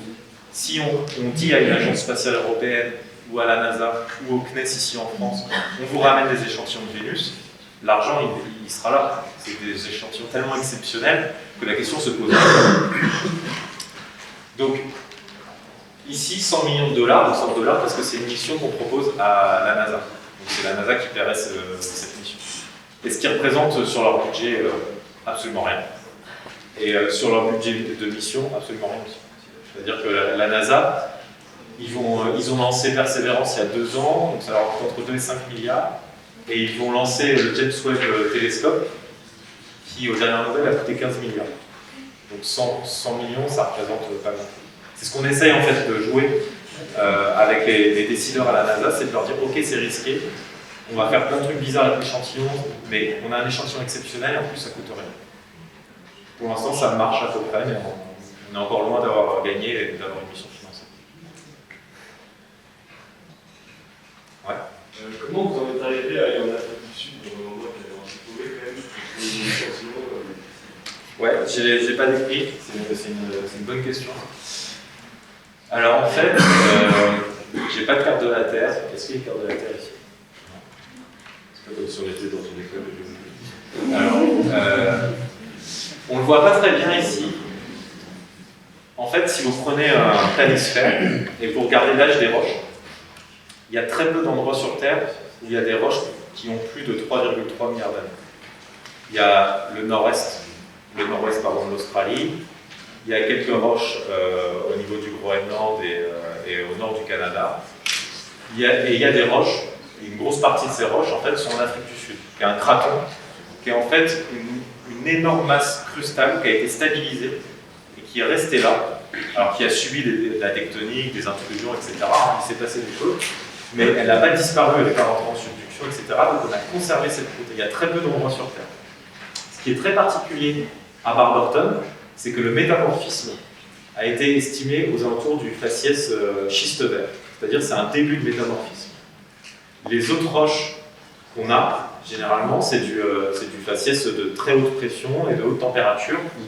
si on dit à une agence spatiale européenne ou à la NASA ou au CNES ici en France, on vous ramène des échantillons de Vénus, l'argent il sera là. C'est des échantillons tellement exceptionnels que la question se pose. Donc ici 100 millions de dollars, donc 100 dollars parce que c'est une mission qu'on propose à la NASA. Donc c'est la NASA qui paierait cette mission. et ce qui représente sur leur budget absolument rien. Et sur leur budget de mission, absolument rien aussi. C'est-à-dire que la NASA, ils ont lancé Perseverance il y a 2 ans, donc ça leur coûte entre 2 et 5 milliards, et ils vont lancer le James Webb Télescope, qui, aux dernières nouvelles, a coûté 15 milliards. Donc 100 millions, ça représente pas mal. C'est ce qu'on essaye en fait de jouer avec les décideurs à la NASA, c'est de leur dire ok, c'est risqué, on va faire plein de trucs bizarres avec l'échantillon, mais on a un échantillon exceptionnel et en plus ça coûte rien. Pour l'instant ça marche à peu près, mais on est encore loin d'avoir gagné et d'avoir une mission financée. Ouais. Comment vous en êtes arrivé à aller en Afrique du Sud dans un endroit qui avait un peu quand même les échantillons Ouais, j'ai pas décrit, c'est une bonne question. Alors en fait, j'ai pas de carte de la Terre. Est-ce qu'il y a une carte de la Terre ici? C'est pas comme si on était dans une école de géologie. Alors, on le voit pas très bien ici. En fait, si vous prenez un planisphère et vous regardez l'âge des roches, il y a très peu d'endroits sur Terre où il y a des roches qui ont plus de 3,3 milliards d'années. Il y a le nord-ouest de l'Australie, il y a quelques roches au niveau du Groenland et au nord du Canada. Il y a des roches, une grosse partie de ces roches en fait sont en Afrique du Sud. Il y a un craton qui est en fait une énorme masse crustale qui a été stabilisée et qui est restée là, alors qui a subi de la tectonique, des intrusions, etc. Il s'est passé des choses, mais elle n'a pas disparu, elle n'est pas rentrée en subduction, etc. Donc on a conservé cette croûte. Il y a très peu d'endroits sur Terre. Ce qui est très particulier à Barberton, c'est que le métamorphisme a été estimé aux alentours du faciès schiste vert, c'est-à-dire c'est un début de métamorphisme. Les autres roches qu'on a, généralement, c'est du faciès de très haute pression et de haute température, où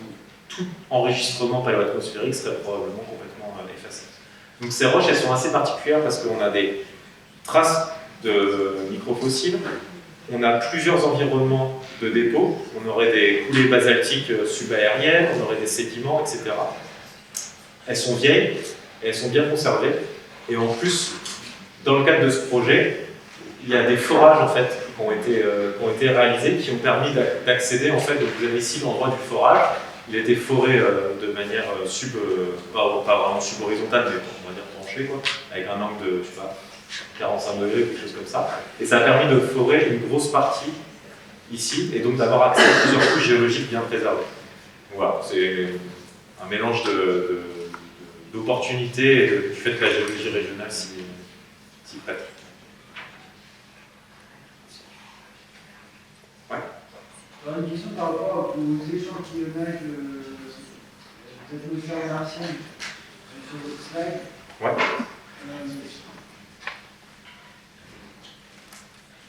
tout enregistrement paléoatmosphérique serait probablement complètement effacé. Donc ces roches, elles sont assez particulières parce qu'on a des traces de microfossiles, on a plusieurs environnements de dépôt, on aurait des coulées basaltiques subaériennes, on aurait des sédiments, etc. Elles sont vieilles, et elles sont bien conservées, et en plus, dans le cadre de ce projet, il y a des forages en fait, qui ont été réalisés, qui ont permis d'accéder, en fait, donc vous avez ici l'endroit du forage, il a été foré de manière pas vraiment sub-horizontale, mais on va dire penchée, quoi, avec un angle de, je sais pas, 45 degrés, quelque chose comme ça. Et ça a permis de forer une grosse partie ici, et donc d'avoir accès à plusieurs couches géologiques bien préservées. Donc voilà, c'est un mélange d'opportunités et du fait que la géologie régionale s'y prête. Ouais. Alors, une question par rapport aux échantillonnages d'atmosphère martienne sur votre slide. Ouais.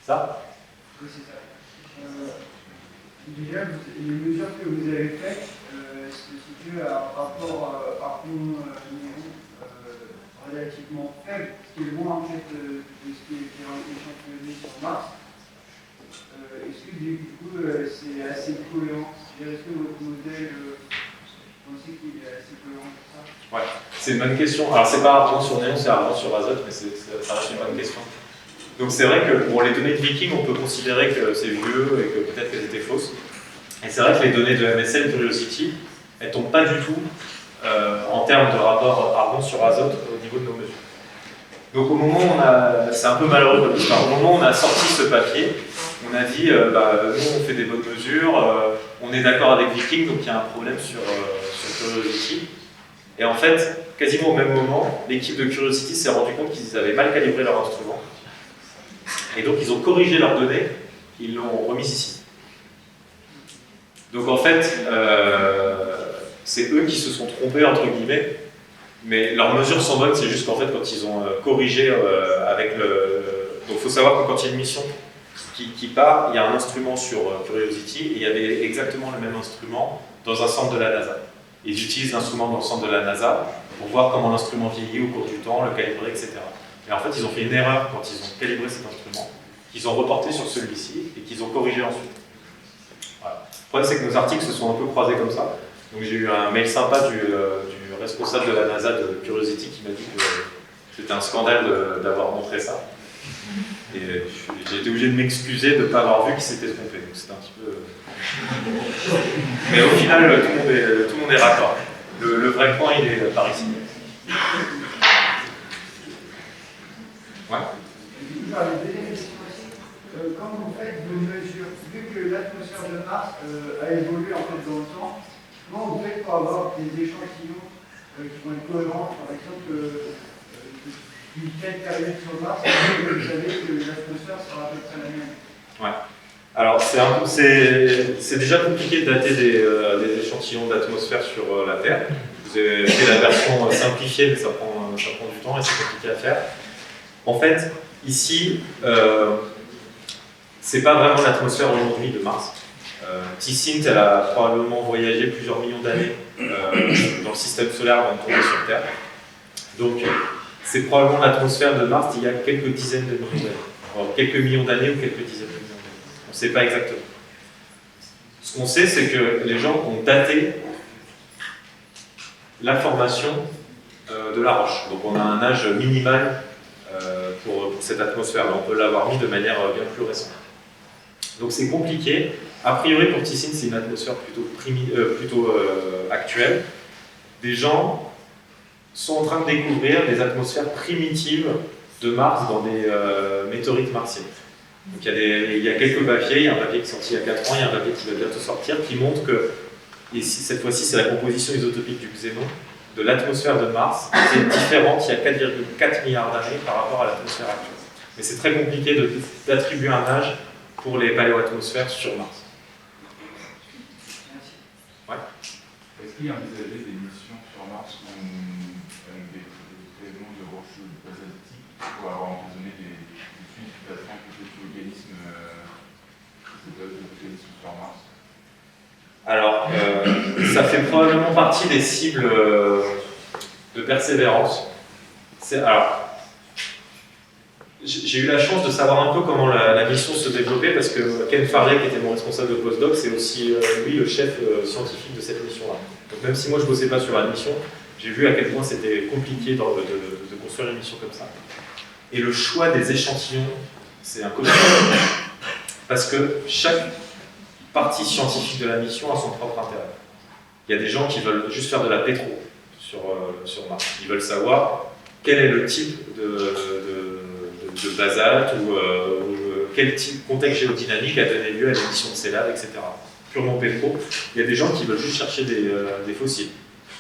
Ça? Oui, c'est ça. Déjà, les mesures que vous avez faites se situent à un rapport argon relativement faible, ce qui est loin en fait de ce qui est échantillonné sur Mars. Est-ce que du coup c'est assez cohérent? Est-ce que votre modèle, vous pensez qu'il est assez cohérent pour ça? Ouais, c'est une bonne question. Alors c'est pas argent sur néon, c'est argent sur azote, mais ça reste une bonne question. Donc c'est vrai que pour les données de Viking, on peut considérer que c'est vieux et que peut-être qu'elles étaient fausses. Et c'est vrai que les données de MSL Curiosity, elles ne tombent pas du tout en termes de rapport argon sur azote au niveau de nos mesures. Donc au moment où c'est un peu malheureux comme histoire, au moment où on a sorti ce papier, on a dit, nous on fait des bonnes mesures, on est d'accord avec Viking, donc il y a un problème sur Curiosity. Et en fait, quasiment au même moment, l'équipe de Curiosity s'est rendu compte qu'ils avaient mal calibré leur instrument. Et donc ils ont corrigé leurs données, ils l'ont remis ici. Donc en fait, c'est eux qui se sont trompés entre guillemets, mais leurs mesures sont bonnes, c'est juste qu'en fait quand ils ont corrigé avec le... Donc il faut savoir que quand il y a une mission qui part, il y a un instrument sur Curiosity et il y avait exactement le même instrument dans un centre de la NASA. Ils utilisent l'instrument dans le centre de la NASA pour voir comment l'instrument vieillit au cours du temps, le calibrer, etc. Et en fait, ils ont fait une erreur quand ils ont calibré cet instrument, qu'ils ont reporté sur celui-ci et qu'ils ont corrigé ensuite. Voilà. Le problème, c'est que nos articles se sont un peu croisés comme ça. Donc j'ai eu un mail sympa du responsable de la NASA de Curiosity qui m'a dit que c'était un scandale d'avoir montré ça. Et j'ai été obligé de m'excuser de ne pas avoir vu qu'il s'était trompé. Donc c'était un petit peu. Mais au final, tout le monde est raccord. Le vrai point, il est par ici. Ouais. Quand vous faites vos mesures, vu que l'atmosphère de Mars a évolué en fait dans le temps, comment vous faites pour avoir des échantillons qui vont être cohérents, par exemple, d'une telle période sur Mars, vous savez que l'atmosphère sera à peu près la même? Ouais. Alors c'est déjà compliqué de dater des échantillons d'atmosphère sur la Terre. Vous avez fait la version simplifiée, mais ça prend du temps et c'est compliqué à faire. En fait, ici, c'est pas vraiment l'atmosphère aujourd'hui de Mars. T-Synth, elle a probablement voyagé plusieurs millions d'années dans le système solaire avant de tomber sur Terre. Donc, c'est probablement l'atmosphère de Mars d'il y a quelques dizaines de millions d'années. Alors, quelques millions d'années ou quelques dizaines de millions d'années. On ne sait pas exactement. Ce qu'on sait, c'est que les gens ont daté la formation de la roche. Donc, on a un âge minimal pour cette atmosphère. On peut l'avoir mis de manière bien plus récente. Donc c'est compliqué. A priori pour T-Synth, c'est une atmosphère plutôt actuelle. Des gens sont en train de découvrir des atmosphères primitives de Mars dans des météorites martiennes. Donc il y a quelques papiers, il y a un papier qui est sorti il y a 4 ans, il y a un papier qui va bientôt sortir, qui montre que, et cette fois-ci c'est la composition isotopique du xénon, de l'atmosphère de Mars, c'est différente il y a 4,4 milliards d'années par rapport à l'atmosphère actuelle. Mais c'est très compliqué d'attribuer un âge pour les paléoatmosphères sur Mars. Ouais. Est-ce qu'il y a envisagé des missions sur Mars avec des éléments de roches basaltiques pour avoir emprisonné des fuites datant peut-être du volcanisme sur Mars? Alors, ça fait probablement partie des cibles de Persévérance. Alors, j'ai eu la chance de savoir un peu comment la mission se développait parce que Ken Farley, qui était mon responsable de postdoc, c'est aussi lui le chef scientifique de cette mission-là. Donc même si moi je ne bossais pas sur la mission, j'ai vu à quel point c'était compliqué de construire une mission comme ça. Et le choix des échantillons, c'est un cauchemar. Parce que chaque partie scientifique de la mission a son propre intérêt. Il y a des gens qui veulent juste faire de la pétro sur Mars. Ils veulent savoir quel est le type de basalte ou quel type contexte géodynamique a donné lieu à l'émission de ces laves, etc. Purement pétro. Il y a des gens qui veulent juste chercher des fossiles.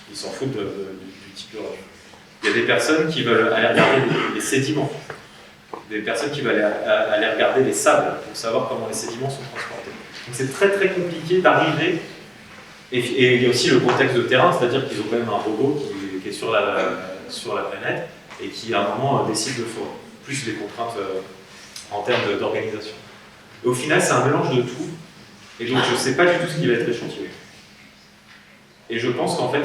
Ils s'en foutent du type de roche. Il y a des personnes qui veulent aller regarder les sédiments. Des personnes qui veulent aller regarder les sables pour savoir comment les sédiments sont transportés. Donc c'est très très compliqué d'arriver. Et il y a aussi le contexte de terrain, c'est-à-dire qu'ils ont quand même un robot qui est sur la planète et qui à un moment décide de fournir. Plus les contraintes en termes d'organisation. Et au final, c'est un mélange de tout, et donc je ne sais pas du tout ce qui va être échantillonné. Et je pense qu'en fait,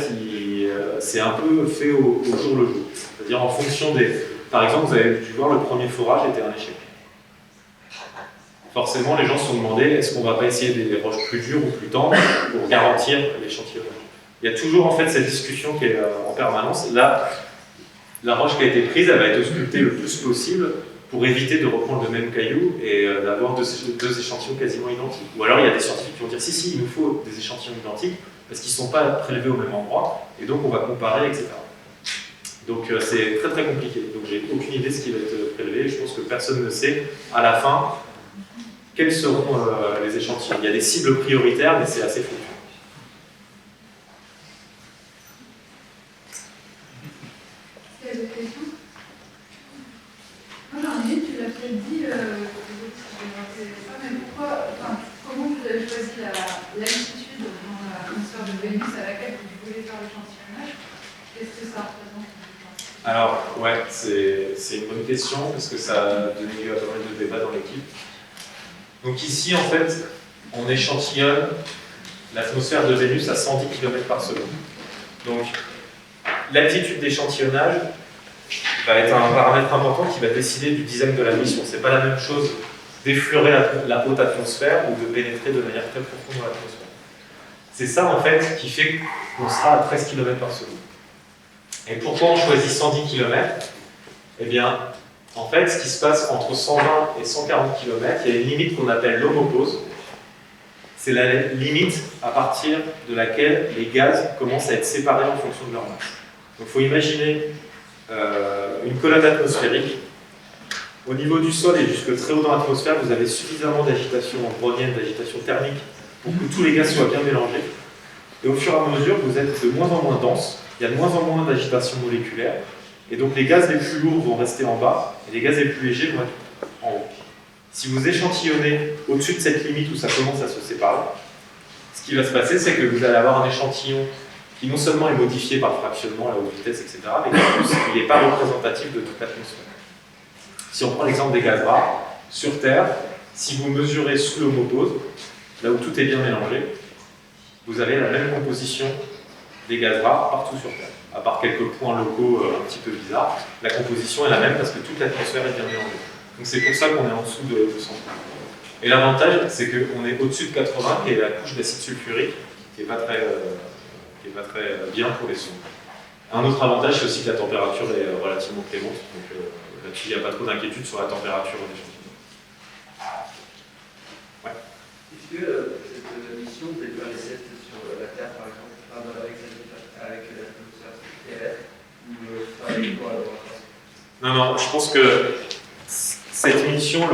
c'est un peu fait au jour le jour. C'est-à-dire en fonction des... Par exemple, vous avez dû voir, le premier forage était un échec. Forcément, les gens se sont demandé, est-ce qu'on ne va pas essayer des roches plus dures ou plus tendres pour garantir l'échantillonnage? Il y a toujours en fait cette discussion qui est en permanence. Là, la roche qui a été prise, elle va être auscultée le plus possible pour éviter de reprendre le même caillou et d'avoir deux échantillons quasiment identiques. Ou alors il y a des scientifiques qui vont dire si, il nous faut des échantillons identiques parce qu'ils ne sont pas prélevés au même endroit et donc on va comparer, etc. Donc c'est très très compliqué. Donc j'ai aucune idée de ce qui va être prélevé. Je pense que personne ne sait à la fin quels seront les échantillons. Il y a des cibles prioritaires, mais c'est assez fou. Comment vous avez choisi l'altitude dans l'atmosphère de Vénus à laquelle vous voulez faire l'échantillonnage? Qu'est-ce que ça représente? Alors, ouais, c'est une bonne question parce que ça a donné lieu à pas mal de débats dans l'équipe. Donc ici, en fait, on échantillonne l'atmosphère de Vénus à 110 km/s. Donc, l'altitude d'échantillonnage va être un paramètre important qui va décider du design de la mission. C'est pas la même chose d'effleurer la haute atmosphère ou de pénétrer de manière très profonde dans l'atmosphère. C'est ça en fait qui fait qu'on sera à 13 km/s. Et pourquoi on choisit 110 km? Eh bien, En fait, ce qui se passe entre 120 et 140 km, il y a une limite qu'on appelle l'homopause. C'est la limite à partir de laquelle les gaz commencent à être séparés en fonction de leur masse. Donc il faut imaginer une colonne atmosphérique. Au niveau du sol et jusque très haut dans l'atmosphère, vous avez suffisamment d'agitation brownienne, d'agitation thermique, pour que tous les gaz soient bien mélangés. Et au fur et à mesure, vous êtes de moins en moins dense, il y a de moins en moins d'agitation moléculaire, et donc les gaz les plus lourds vont rester en bas, et les gaz les plus légers vont être en haut. Si vous échantillonnez au-dessus de cette limite où ça commence à se séparer, ce qui va se passer, c'est que vous allez avoir un échantillon qui non seulement est modifié par fractionnement, la haute vitesse, etc., mais en plus, il n'est pas représentatif de toute l'atmosphère. Si on prend l'exemple des gaz rares, sur Terre, si vous mesurez sous l'homopause, là où tout est bien mélangé, vous avez la même composition des gaz rares partout sur Terre. À part quelques points locaux un petit peu bizarres, la composition est la même parce que toute l'atmosphère est bien mélangée. Donc c'est pour ça qu'on est en dessous de 100. Et l'avantage, c'est qu'on est au-dessus de 80, qui est la couche d'acide sulfurique, qui n'est pas très bien pour les sondes. Un autre avantage, c'est aussi que la température est relativement clémente. Donc, là-dessus, il n'y a pas trop d'inquiétude sur la température de l'échantillon. Ouais. Est-ce que cette mission peut faire les tests sur la Terre, par exemple, avec l'atmosphère terrestre, ou avec quoi alors? Non, je pense que cette mission,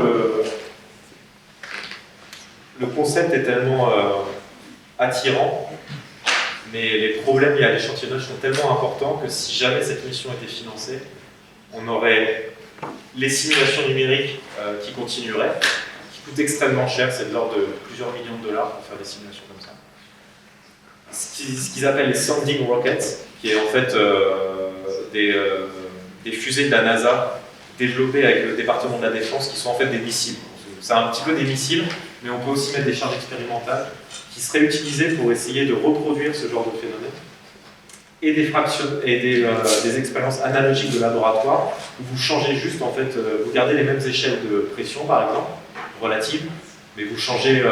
le concept est tellement attirant, mais les problèmes liés à l'échantillonnage sont tellement importants que si jamais cette mission était financée, on aurait les simulations numériques qui continueraient, qui coûtent extrêmement cher, c'est de l'ordre de plusieurs millions de dollars pour faire des simulations comme ça. Ce qu'ils appellent les sounding rockets, qui est en fait des fusées de la NASA développées avec le département de la Défense, qui sont en fait des missiles. C'est un petit peu des missiles, mais on peut aussi mettre des charges expérimentales qui seraient utilisées pour essayer de reproduire ce genre de phénomène. Et des expériences analogiques de laboratoire où vous changez juste, en fait, vous gardez les mêmes échelles de pression, par exemple, relatives, mais vous changez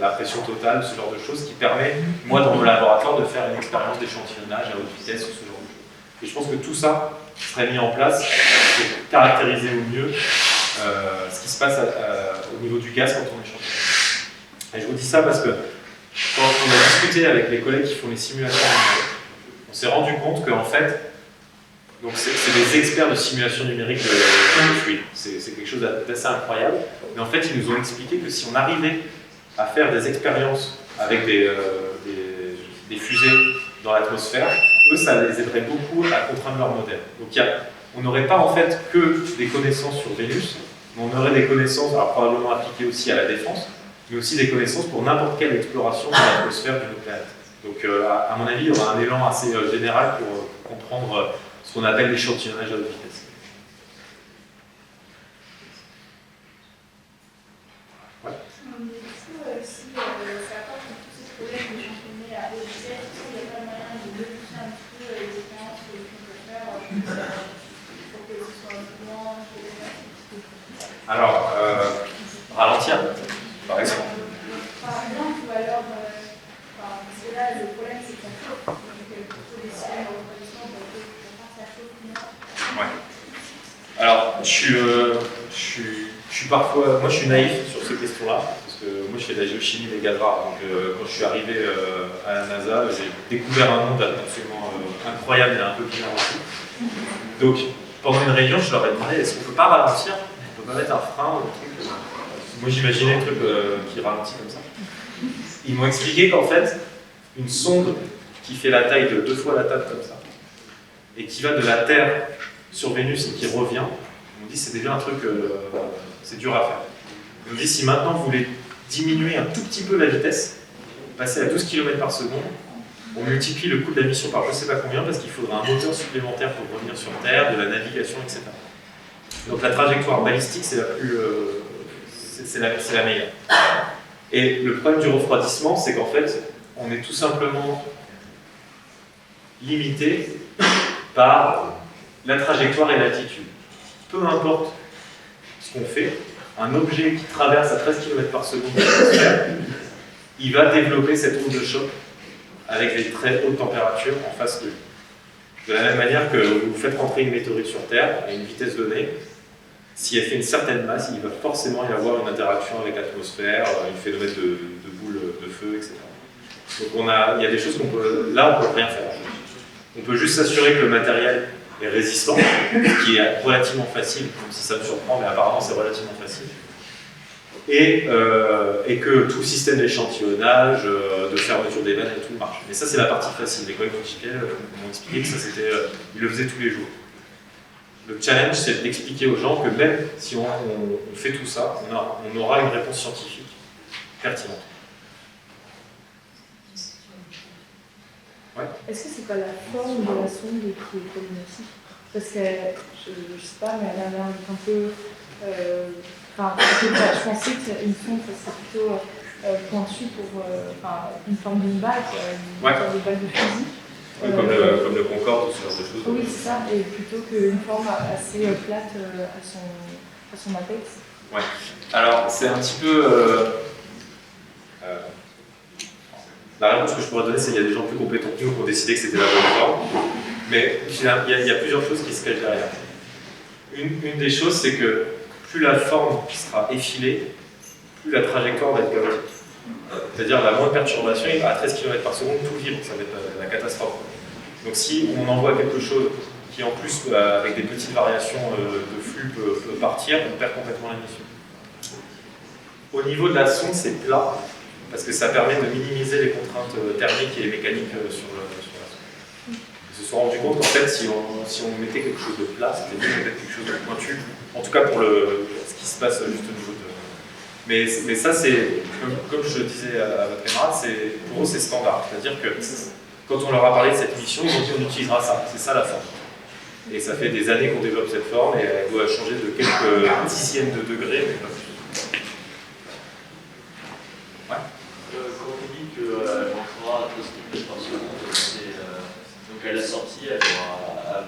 la pression totale, ce genre de choses, qui permet, moi, dans mon laboratoire, de faire une expérience d'échantillonnage à haute vitesse ou ce genre de choses. Et je pense que tout ça serait mis en place pour caractériser au mieux ce qui se passe au niveau du gaz quand on échantillonne. Et je vous dis ça parce que quand on a discuté avec les collègues qui font les simulations numériques, on s'est rendu compte qu'en fait, c'est des experts de simulation numérique de fluide. C'est quelque chose d'assez incroyable. Mais en fait, ils nous ont expliqué que si on arrivait à faire des expériences avec des fusées dans l'atmosphère, eux, ça les aiderait beaucoup à contraindre leur modèle. Donc on n'aurait pas en fait que des connaissances sur Vénus, mais on aurait des connaissances, alors probablement appliquées aussi à la défense, mais aussi des connaissances pour n'importe quelle exploration de l'atmosphère d'une planète. Donc à mon avis, il y aura un élan assez général pour comprendre ce qu'on appelle l'échantillonnage à haute vitesse. Ouais. Si ça apporte tous ces problèmes d'échantillonner à haute vitesse, il n'y a pas moyen de modifier un petit peu les expériences qu'on peut faire pour que ce soit moins problématique. Alors, ralentir, par exemple. Par exemple, ou alors, parce que là, le problème, c'est que ça chauffe. Donc, plutôt des systèmes de refroidissement pour que ça chauffe moins. Ouais. Alors, je suis parfois, moi je suis naïf sur ces questions-là, parce que moi je fais de la géochimie des gaz rares, donc quand je suis arrivé à la NASA, j'ai découvert un monde absolument incroyable et un peu bizarre aussi. Donc, pendant une réunion, je leur ai demandé, est-ce qu'on ne peut pas ralentir? On ne peut pas mettre un frein ou un truc? Moi j'imaginais un truc qui ralentit comme ça. Ils m'ont expliqué qu'en fait, une sonde qui fait la taille de 2 fois la table comme ça, et qui va de la Terre sur Vénus et qui revient, on dit c'est déjà un truc, c'est dur à faire. Et on dit si maintenant vous voulez diminuer un tout petit peu la vitesse, passer à 12 km par seconde, on multiplie le coût de la mission par je ne sais pas combien parce qu'il faudra un moteur supplémentaire pour revenir sur Terre, de la navigation, etc. Donc la trajectoire balistique c'est la plus, c'est la meilleure. Et le problème du refroidissement, c'est qu'en fait, on est tout simplement limité par la trajectoire et l'altitude. Peu importe ce qu'on fait, un objet qui traverse à 13 km par seconde l'atmosphère, il va développer cette onde de choc avec des très hautes températures en face de lui. De la même manière que vous faites rentrer une météorite sur Terre à une vitesse donnée, si elle fait une certaine masse, il va forcément y avoir une interaction avec l'atmosphère, une phénomène de boule de feu, etc. Donc il y a des choses qu'on peut... Là, on ne peut rien faire. On peut juste s'assurer que le matériel est résistant, ce qui est relativement facile, même si ça me surprend, mais apparemment c'est relativement facile. Et que tout système d'échantillonnage, de fermeture des vannes et tout marche. Mais ça, c'est la partie facile. Les collègues JPL m'ont expliqué que ça, c'était, ils le faisaient tous les jours. Le challenge, c'est d'expliquer aux gens que même si on fait tout ça, on aura une réponse scientifique pertinente. Ouais. Est-ce que c'est pas la forme de la sonde qui est problématique? Parce que, je sais pas, mais elle a l'air un peu... je pensais qu'une sonde, ça serait plutôt pointue pour une forme d'une balle, une sorte de balle de fusil. Comme le Concorde ou ce genre de choses. Oui, c'est ça, et plutôt qu'une forme assez plate à son apex. Ouais. Alors, c'est un petit peu... la réponse que je pourrais donner, c'est qu'il y a des gens plus compétents que nous qui ont décidé que c'était la bonne forme. Mais il y a plusieurs choses qui se cachent derrière. Une des choses, c'est que plus la forme sera effilée, plus la trajectoire va être chaotique. C'est-à-dire la moindre perturbation, à 13 km par seconde, tout vibre, ça va être la catastrophe. Donc si on envoie quelque chose qui en plus, avec des petites variations de flux, peut partir, on perd complètement la mission. Au niveau de la sonde, c'est plat, parce que ça permet de minimiser les contraintes thermiques et mécaniques sur la sonde. Ils se sont rendus compte qu'en fait, si on mettait quelque chose de plat, c'était mieux de mettre quelque chose de pointu, en tout cas pour ce qui se passe juste au niveau de... Mais ça, c'est, comme je disais à votre camarade, pour eux, c'est standard. C'est-à-dire que quand on leur a parlé de cette mission, ils ont dit on utilisera ça, c'est ça la forme. Et ça fait des années qu'on développe cette forme et elle doit changer de quelques dixièmes de degrés, mais pas plus. Ouais. Quand on dit qu'elle marchera à 13 km par seconde, donc à la sortie, elle va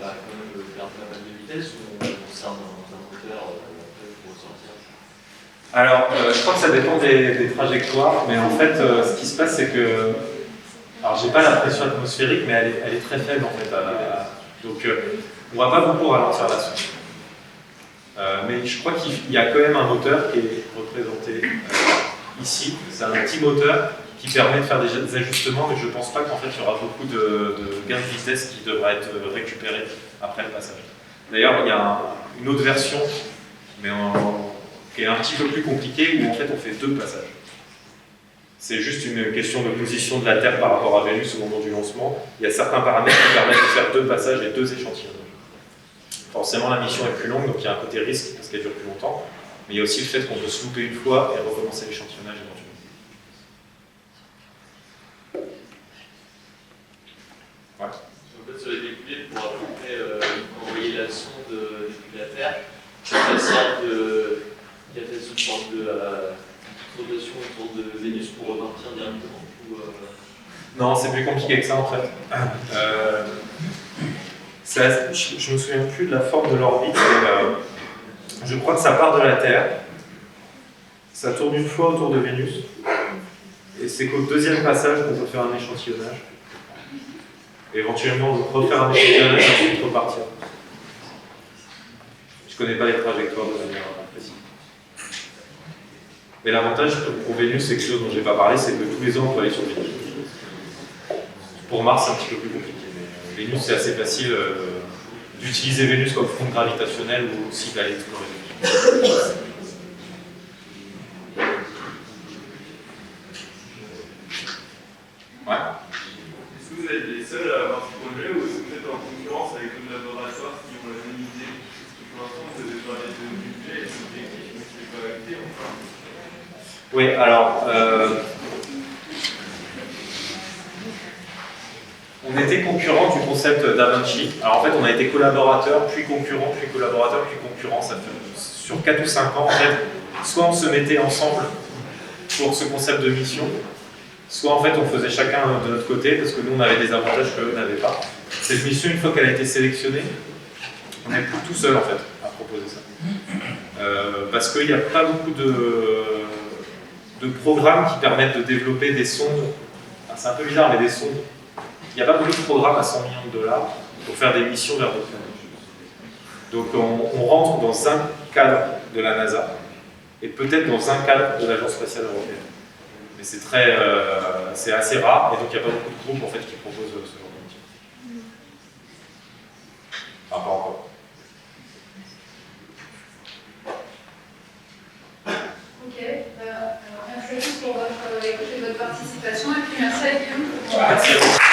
quand même perdre pas mal de vitesse ou on sert d'un moteur pour sortir? Alors, je crois que ça dépend des trajectoires, mais en fait, ce qui se passe, c'est que... Alors, j'ai pas la pression atmosphérique, mais elle est très faible, en fait. Donc, on va pas beaucoup ralentir la sonde. Mais je crois qu'il y a quand même un moteur qui est représenté ici. C'est un petit moteur qui permet de faire des ajustements, mais je pense pas qu'en fait, il y aura beaucoup de gains de vitesse qui devraient être récupérés après le passage. D'ailleurs, il y a une autre version, mais qui est un petit peu plus compliqué, où en fait on fait 2 passages. C'est juste une question de position de la Terre par rapport à Vénus au moment du lancement. Il y a certains paramètres qui permettent de faire 2 passages et 2 échantillons. Forcément la mission est plus longue, donc il y a un côté risque parce qu'elle dure plus longtemps, mais il y a aussi le fait qu'on peut se louper une fois et recommencer l'échantillonnage éventuellement. Ouais. En fait, sur les découlés, pour à peu près envoyer la sonde depuis la Terre, ça sert qui a fait une sorte de rotation autour de Vénus pour repartir directement ou, Non, c'est plus compliqué que ça en fait. Je me souviens plus de la forme de l'orbite, mais je crois que ça part de la Terre, ça tourne une fois autour de Vénus, et c'est qu'au 2e passage qu'on peut faire un échantillonnage. Et éventuellement, on peut refaire un échantillonnage et ensuite repartir. Je connais pas les trajectoires de manière précise. Mais l'avantage pour Vénus, c'est quelque chose dont je n'ai pas parlé, c'est que tous les ans, on peut aller sur Vénus. Pour Mars, c'est un petit peu plus compliqué. Mais Vénus, c'est assez facile d'utiliser Vénus comme front gravitationnel ou aussi d'aller explorer Vénus. Ouais. Est-ce que vous êtes les seuls à avoir ce projet ou est-ce que vous êtes en concurrence avec d'autres laboratoires qui ont la même idée? Parce que pour l'instant, vous avez parlé de budget et d'objectifs, mais ce n'est pas acté enfin. Oui, alors, on était concurrent du concept d'Avinci. Alors en fait, on a été collaborateurs, puis concurrents, puis collaborateurs, puis concurrents. Ça fait, sur 4 ou 5 ans, en fait, soit on se mettait ensemble pour ce concept de mission, soit en fait on faisait chacun de notre côté, parce que nous on avait des avantages qu'eux n'avaient pas. Cette mission, une fois qu'elle a été sélectionnée, on n'est plus tout seul en fait à proposer ça. Parce qu'il n'y a pas beaucoup de programmes qui permettent de développer des sondes, enfin, c'est un peu bizarre, mais des sondes. Il n'y a pas beaucoup de programmes à 100 millions de dollars pour faire des missions vers d'autres planètes. Donc on rentre dans un cadre de la NASA et peut-être dans un cadre de l'Agence spatiale européenne. Mais c'est assez rare et donc il n'y a pas beaucoup de groupes en fait, qui proposent ce genre de métier. Enfin, pas encore. Ok, merci à tous pour votre participation et puis merci à Guillaume pour... Merci à vous.